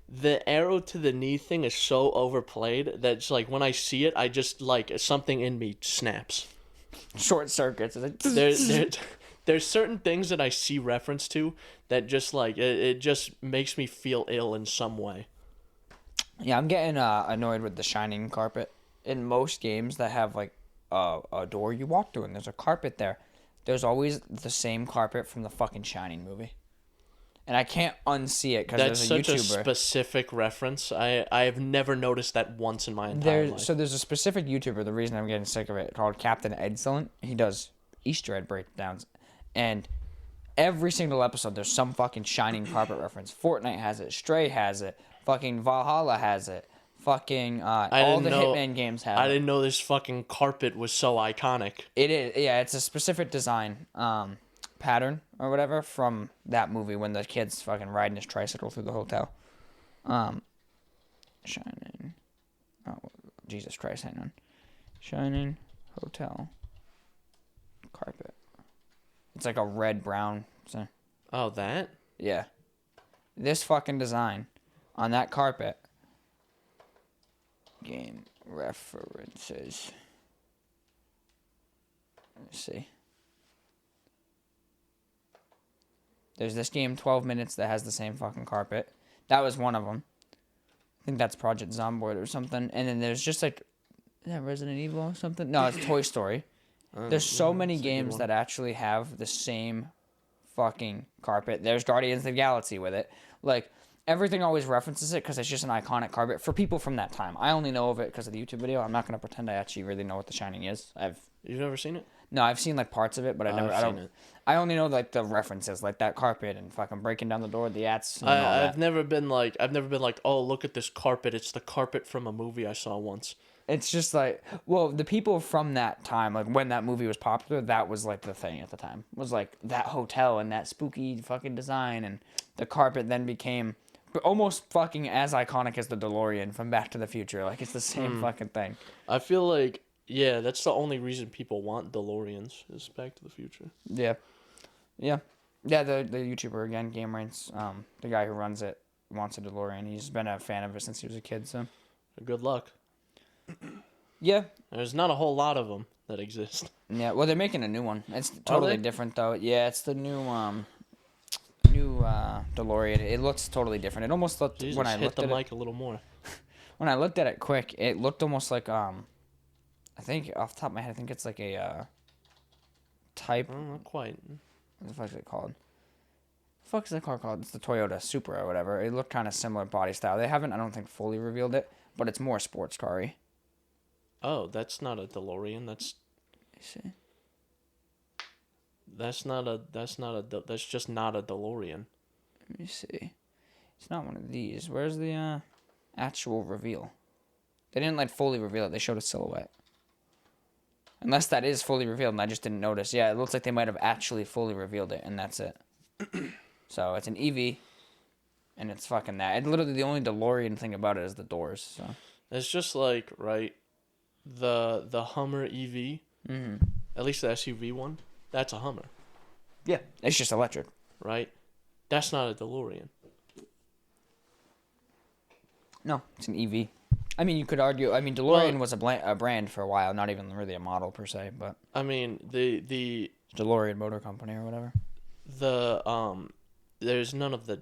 the arrow to the knee thing is so overplayed that it's like when I see it, I just like something in me snaps. Short circuits. There's certain things that I see reference to that just like it just makes me feel ill in some way. Yeah, I'm getting annoyed with the shining carpet. In most games that have like a door you walk through and there's a carpet there, there's always the same carpet from the fucking Shining movie. And I can't unsee it because there's a YouTuber. That's such a specific reference. I have never noticed that once in my entire life. So there's a specific YouTuber, the reason I'm getting sick of it, called Captain Excellent. He does Easter egg breakdowns. And every single episode, there's some fucking Shining carpet reference. Fortnite has it. Stray has it. Fucking Valhalla has it. Fucking all the Hitman games have it. I didn't know this fucking carpet was so iconic. It is. Yeah, it's a specific design pattern or whatever from that movie when the kid's fucking riding his tricycle through the hotel. Shining. Oh, Jesus Christ, hang on. Shining hotel carpet. It's like a red-brown. So. Oh, that? Yeah. This fucking design on that carpet. Game references. Let's see. There's this game, 12 Minutes, that has the same fucking carpet. That was one of them. I think that's Project Zomboid or something. And then there's just like, is that Resident Evil or something? No, it's Toy Story. There's so many games that actually have the same fucking carpet. There's Guardians of the Galaxy with it. Like, everything always references it because it's just an iconic carpet for people from that time. I only know of it because of the YouTube video. I'm not going to pretend I actually really know what The Shining is. You've never seen it? No, I've seen like parts of it, but I've seen it. I only know like the references, like that carpet and fucking breaking down the door, the ats. I've never been like, oh, look at this carpet. It's the carpet from a movie I saw once. It's just like, well, the people from that time, like when that movie was popular, that was like the thing at the time. It was like that hotel and that spooky fucking design, and the carpet then became almost fucking as iconic as the DeLorean from Back to the Future. Like it's the same fucking thing. I feel like, yeah, that's the only reason people want DeLoreans is Back to the Future. Yeah. Yeah. Yeah, the YouTuber again, Game Rants, the guy who runs it wants a DeLorean. He's been a fan of it since he was a kid, so. Good luck. Yeah. There's not a whole lot of them that exist. Yeah, well, they're making a new one. It's totally different, though. Yeah, it's the new DeLorean. It looks totally different. It almost looked, Jesus, when I looked at it. hit the mic a little more. when I looked at it quick, it looked almost like I think off the top of my head, I think it's like a type. Not quite. What the fuck is it called? The fuck is that car called? It's the Toyota Supra or whatever. It looked kind of similar body style. They haven't, I don't think, fully revealed it, but it's more sports car-y. Oh, that's not a DeLorean. That's just not a DeLorean. Let me see. It's not one of these. Where's the actual reveal? They didn't like fully reveal it. They showed a silhouette. Unless that is fully revealed and I just didn't notice. Yeah, it looks like they might have actually fully revealed it, and that's it. So it's an EV, and it's fucking that. And literally the only DeLorean thing about it is the doors. So it's just like, right, the Hummer EV, at least the SUV one, that's a Hummer. Yeah, it's just electric. Right? That's not a DeLorean. No, it's an EV. I mean, you could argue. I mean, DeLorean was a brand for a while, not even really a model per se, but. I mean, the DeLorean Motor Company or whatever. There's none of the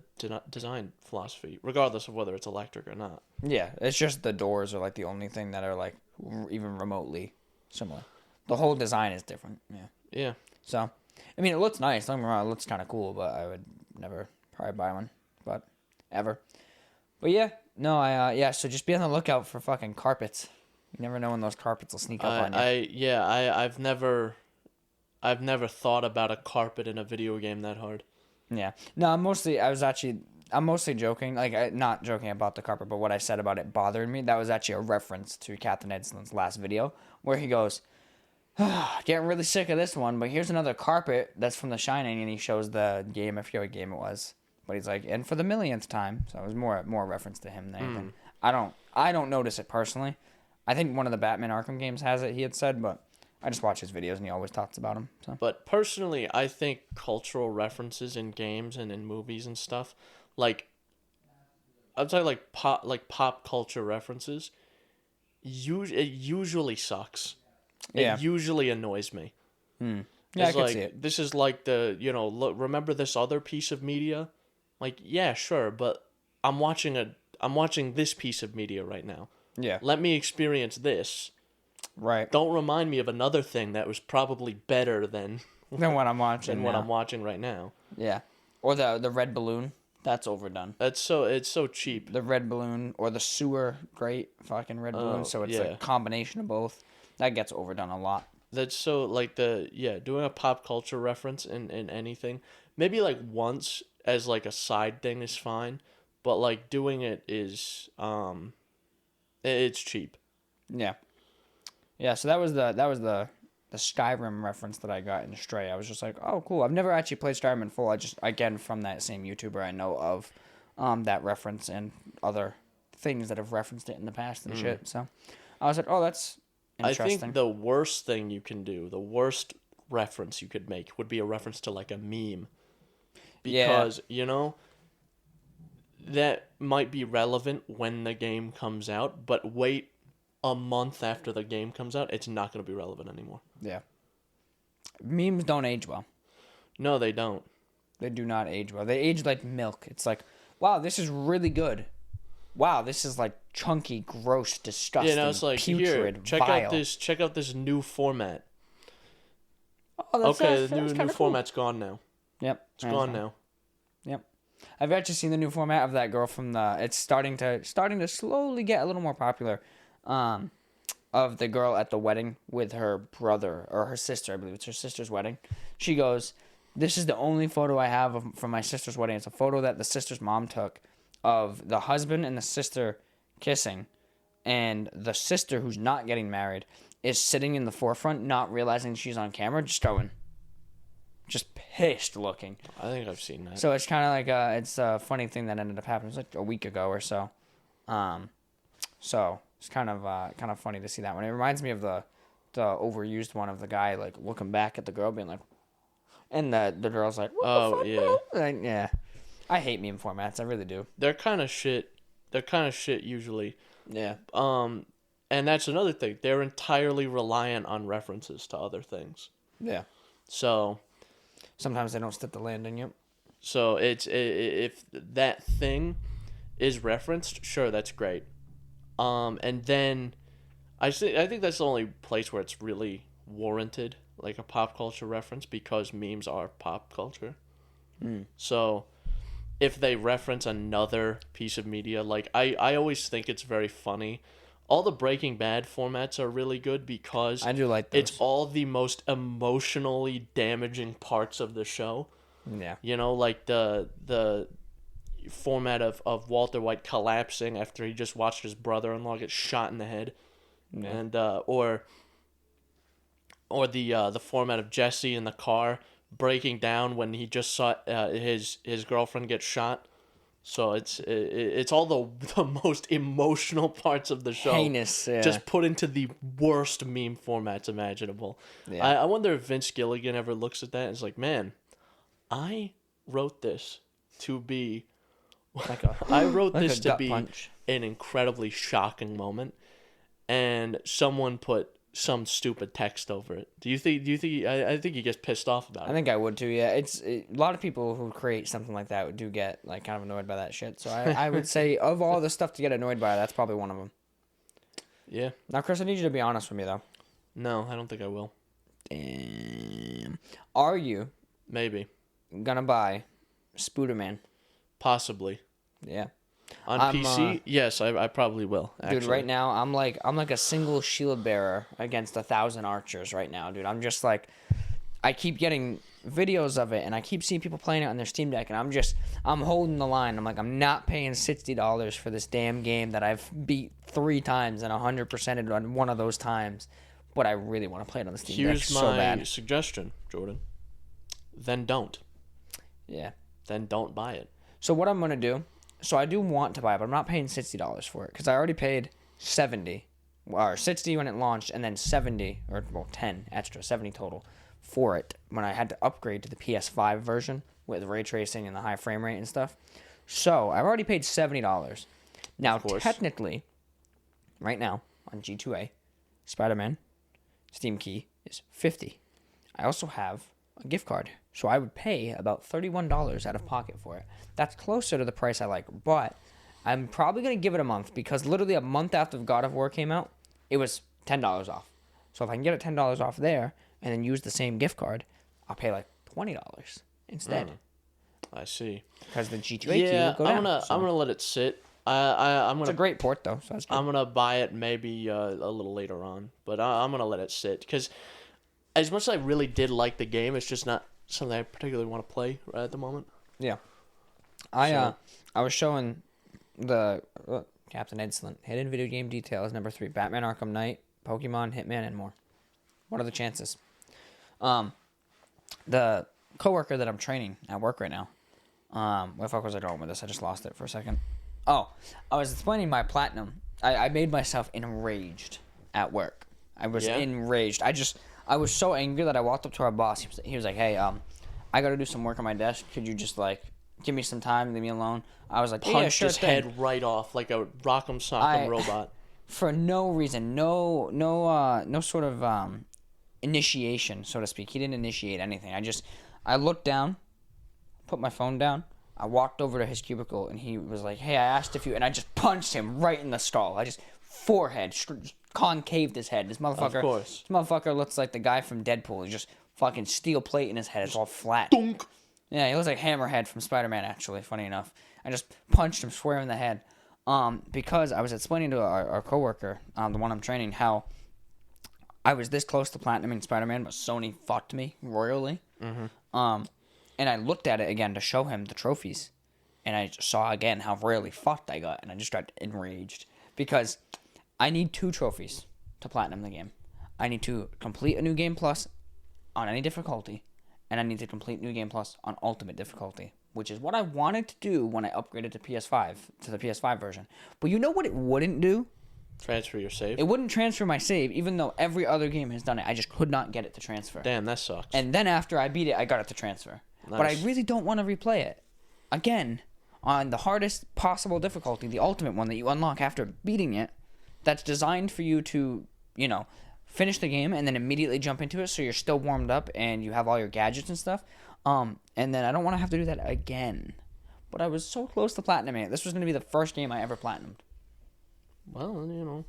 design philosophy, regardless of whether it's electric or not. Yeah, it's just the doors are like the only thing that are like even remotely similar. The whole design is different. Yeah. Yeah. So, I mean, it looks nice. Don't get me wrong, it looks kind of cool, but I would never probably buy one, but ever. But yeah, no, so just be on the lookout for fucking carpets. You never know when those carpets will sneak up on you. I've never thought about a carpet in a video game that hard. Yeah. No, I'm mostly joking. Like, not joking about the carpet, but what I said about it bothered me. That was actually a reference to Captain Edson's last video, where he goes, getting really sick of this one, but here's another carpet that's from The Shining, and he shows the game, I forget what game it was. But he's like, and for the millionth time. So it was more a reference to him than anything. I don't notice it personally. I think one of the Batman Arkham games has it, he had said, but I just watch his videos and he always talks about them. So. But personally, I think cultural references in games and in movies and stuff, like, I'd say like pop culture references, it usually sucks. Yeah. It usually annoys me. Yeah, it's I can like, see it. This is like look, remember this other piece of media? Like, yeah, sure, but I'm watching this piece of media right now. Yeah. Let me experience this. Right. Don't remind me of another thing that was probably better than what I'm watching. Than what I'm watching right now. Yeah. Or the red balloon. That's overdone. It's so cheap. The red balloon or the sewer, great fucking red balloon. So it's a combination of both. That gets overdone a lot. That's so like doing a pop culture reference in anything. Maybe like once as like a side thing is fine, but like doing it is it's cheap. Yeah. Yeah, so that was the Skyrim reference that I got in Stray. I was just like, oh, cool. I've never actually played Skyrim in full. I just, again, from that same YouTuber I know of that reference and other things that have referenced it in the past and shit. So I was like, oh, that's interesting. I think the worst thing you can do, the worst reference you could make would be a reference to like a meme. Because, that might be relevant when the game comes out, but wait a month after the game comes out, it's not going to be relevant anymore. Yeah. Memes don't age well. No, they don't. They do not age well. They age like milk. It's like, wow, this is really good. Wow, this is like chunky, gross, disgusting, it's like, putrid, here, vile. check out this new format. Oh, the new format's gone now. Yep. It's gone now. Yep. I've actually seen the new format of that girl from it's starting to slowly get a little more popular. Of the girl at the wedding with her brother or her sister, I believe it's her sister's wedding. She goes, "This is the only photo I have from my sister's wedding. It's a photo that the sister's mom took of the husband and the sister kissing, and the sister who's not getting married is sitting in the forefront, not realizing she's on camera, just pissed looking." I think I've seen that. So it's kind of like it's a funny thing that ended up happening. It was like a week ago or so. So it's kind of funny to see that one. It reminds me of the overused one of the guy like looking back at the girl being like, and the girl's like, what the fuck, yeah, bro? Like, yeah. I hate meme formats. I really do. They're kind of shit. Usually. Yeah. And that's another thing. They're entirely reliant on references to other things. Yeah. So. Sometimes they don't stick the landing. Yep. So if that thing is referenced, sure, that's great. And then I think that's the only place where it's really warranted, like a pop culture reference, because memes are pop culture. So if they reference another piece of media, like I always think it's very funny. All the Breaking Bad formats are really good because I do like those. it's all the most emotionally damaging parts of the show. Yeah. You know, like the format of Walter White collapsing after he just watched his brother-in-law get shot in the head. Yeah. And or the format of Jesse in the car breaking down when he just saw his girlfriend get shot. So it's all the most emotional parts of the show, Heinous, yeah. just put into the worst meme formats imaginable. Yeah. I wonder if Vince Gilligan ever looks at that and is like, man, I wrote this to be I wrote like this a to gut be punch. an incredibly shocking moment, and someone put some stupid text over it. Do you think I think he gets pissed off about I it. think I would too. Yeah, a lot of people who create something like that do get like kind of annoyed by that shit. So I would say of all the stuff to get annoyed by, that's probably one of them. Yeah. Now, Chris, I need you to be honest with me though. No, I don't think I will. Damn. Are you Maybe. gonna buy Spooderman? Possibly. Yeah. On I'm, PC? Yes, I probably will. Actually. Dude, right now I'm like a single shield bearer against 1,000 archers right now, dude. I'm just like, I keep getting videos of it and I keep seeing people playing it on their Steam Deck, and I'm holding the line. I'm like, I'm not paying $60 for this damn game that I've beat 3 times and 100%ed on one of those times, but I really want to play it on the Steam Deck Here's so my bad. suggestion, Jordan. Then don't. Yeah. Then don't buy it. So what I'm gonna do? So I do want to buy it, but I'm not paying $60 for it because I already paid $70, or $60 when it launched, and then $70 or 10 extra, $70 total for it when I had to upgrade to the PS5 version with ray tracing and the high frame rate and stuff. So I've already paid $70. Now technically, right now on G2A, Spider-Man Steam key is $50. I also have a gift card, so I would pay about $31 out of pocket for it. That's closer to the price I like, but I'm probably going to give it a month because literally a month after God of War came out, it was $10 off. So if I can get it $10 off there and then use the same gift card, I'll pay like $20 instead. I see. Because the G2A key will go down. I'm gonna let it sit. I'm gonna. It's a great port though, so that's good. I'm gonna buy it maybe a little later on, but I'm gonna let it sit because as much as I really did like the game, it's just not something I particularly want to play right at the moment. Yeah. I was showing the Captain Excellent hidden video game details number 3: Batman Arkham Knight, Pokemon, Hitman, and more. What are the chances? The coworker that I'm training at work right now. Where the fuck was I going with this? I just lost it for a second. Oh, I was explaining my platinum. I made myself enraged at work. I was enraged. I was so angry that I walked up to our boss. He was like, "Hey, I got to do some work on my desk. Could you just like give me some time, leave me alone?" I was like, Punched "Yeah, sure his thing." head right off like a rock'em sock'em robot. For no reason, no sort of initiation, so to speak. He didn't initiate anything. I looked down, put my phone down. I walked over to his cubicle, and he was like, "Hey, I asked if you," and I just punched him right in the skull. I just forehead concaved his head. This motherfucker looks like the guy from Deadpool. He just fucking steel plate in his head. It's all flat. Dunk. Yeah, he looks like Hammerhead from Spider-Man, actually, funny enough. I just punched him square in the head. Because I was explaining to our coworker, the one I'm training, how I was this close to platinum in Spider-Man, but Sony fucked me royally. Mm-hmm. And I looked at it again to show him the trophies, and I saw again how royally fucked I got, and I just got enraged because I need 2 trophies to platinum the game. I need to complete a new game plus on any difficulty, and I need to complete New Game Plus on Ultimate difficulty, which is what I wanted to do when I upgraded to PS5, to the PS5 version. But you know what it wouldn't do? Transfer your save. It wouldn't transfer my save, even though every other game has done it. I just could not get it to transfer. Damn, that sucks. And then after I beat it, I got it to transfer. Nice. But I really don't want to replay it. Again, on the hardest possible difficulty, the Ultimate one that you unlock after beating it, that's designed for you to, finish the game and then immediately jump into it so you're still warmed up and you have all your gadgets and stuff. And then I don't want to have to do that again. But I was so close to platinuming it. This was going to be the first game I ever platinumed. Well,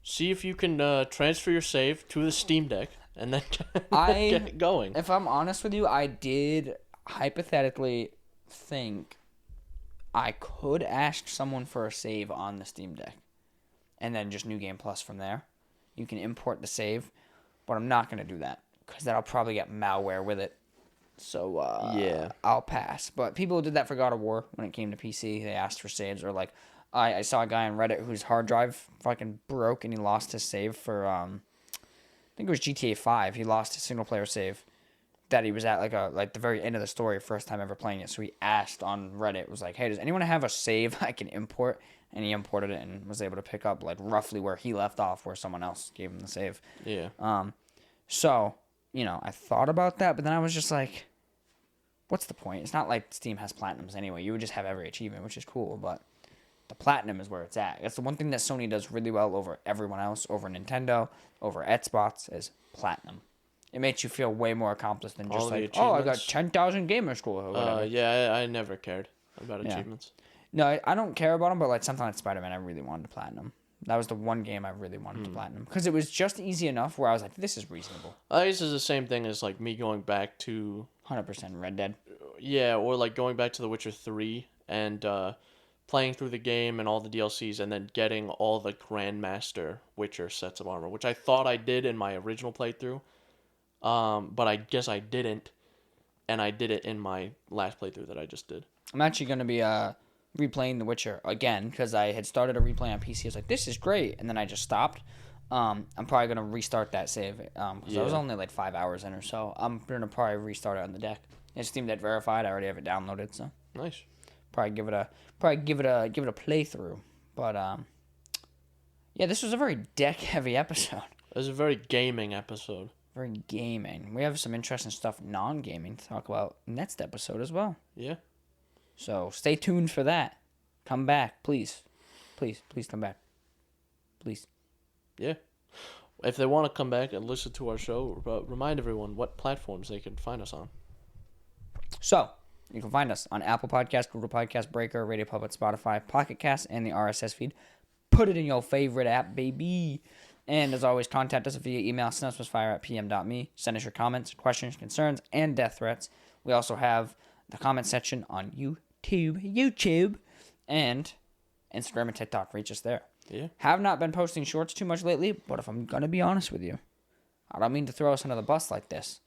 see if you can transfer your save to the Steam Deck and then get it going. If I'm honest with you, I did hypothetically think I could ask someone for a save on the Steam Deck and then just New Game Plus from there. You can import the save, but I'm not going to do that because that'll probably get malware with it. So, yeah, I'll pass. But people did that for God of War when it came to PC. They asked for saves, or like, I saw a guy on Reddit whose hard drive fucking broke and he lost his save for, I think it was GTA 5. He lost his single player save that he was at like the very end of the story, first time ever playing it. So he asked on Reddit, was like, hey, does anyone have a save I can import? And he imported it and was able to pick up like roughly where he left off, where someone else gave him the save. Yeah. So, I thought about that, but then I was just like, what's the point? It's not like Steam has platinums anyway. You would just have every achievement, which is cool, but the platinum is where it's at. That's the one thing that Sony does really well over everyone else, over Nintendo, over Xbox, is platinum. It makes you feel way more accomplished than just like, oh, I got 10,000 gamer score or whatever. Yeah, I never cared about achievements. No, I don't care about them, but like something like Spider-Man, I really wanted to platinum. That was the one game I really wanted to platinum because it was just easy enough where I was like, this is reasonable. This is the same thing as like me going back to 100% Red Dead. Yeah, or like going back to The Witcher 3 and playing through the game and all the DLCs and then getting all the Grandmaster Witcher sets of armor, which I thought I did in my original playthrough, but I guess I didn't, and I did it in my last playthrough that I just did. I'm actually going to be replaying The Witcher again because I had started a replay on PC. I was like, this is great, and then I just stopped. I'm probably going to restart that save because I was only like 5 hours in or so. I'm going to probably restart it on the deck. It's Steam Deck verified. I already have it downloaded, so nice. Probably give it a playthrough. But yeah, this was a very deck heavy episode. It was a very gaming episode. Very gaming. We have some interesting stuff non-gaming to talk about next episode as well. Yeah. So stay tuned for that. Come back, please. Please come back. Please. Yeah. If they want to come back and listen to our show, remind everyone what platforms they can find us on. So, you can find us on Apple Podcasts, Google Podcasts, Breaker, Radio Public, Spotify, Pocket Cast, and the RSS feed. Put it in your favorite app, baby. And as always, contact us via email, synapsemisfire@pm.me. Send us your comments, questions, concerns, and death threats. We also have the comment section on YouTube, and Instagram and TikTok. Reach us there. Yeah. Have not been posting shorts too much lately, but if I'm going to be honest with you, I don't mean to throw us under the bus like this,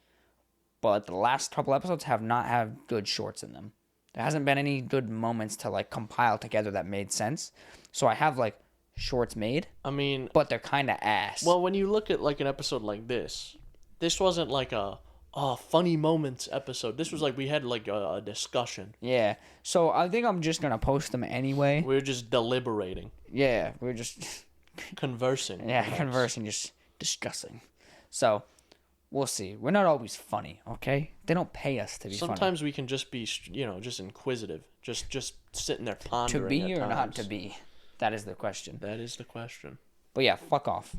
but the last couple episodes have not had good shorts in them. There hasn't been any good moments to like compile together that made sense. So I have like shorts made. I mean, but they're kind of ass. Well, when you look at like an episode like this wasn't like a funny moments episode. This was like we had like a discussion. Yeah. So I think I'm just gonna post them anyway. We were just deliberating. Yeah, we were just conversing. Yeah, conversing, just discussing. So we'll see. We're not always funny, okay? They don't pay us to be funny. Sometimes we can just be, just inquisitive, just sitting there pondering. To be or not to be? That is the question. That is the question. But yeah, fuck off.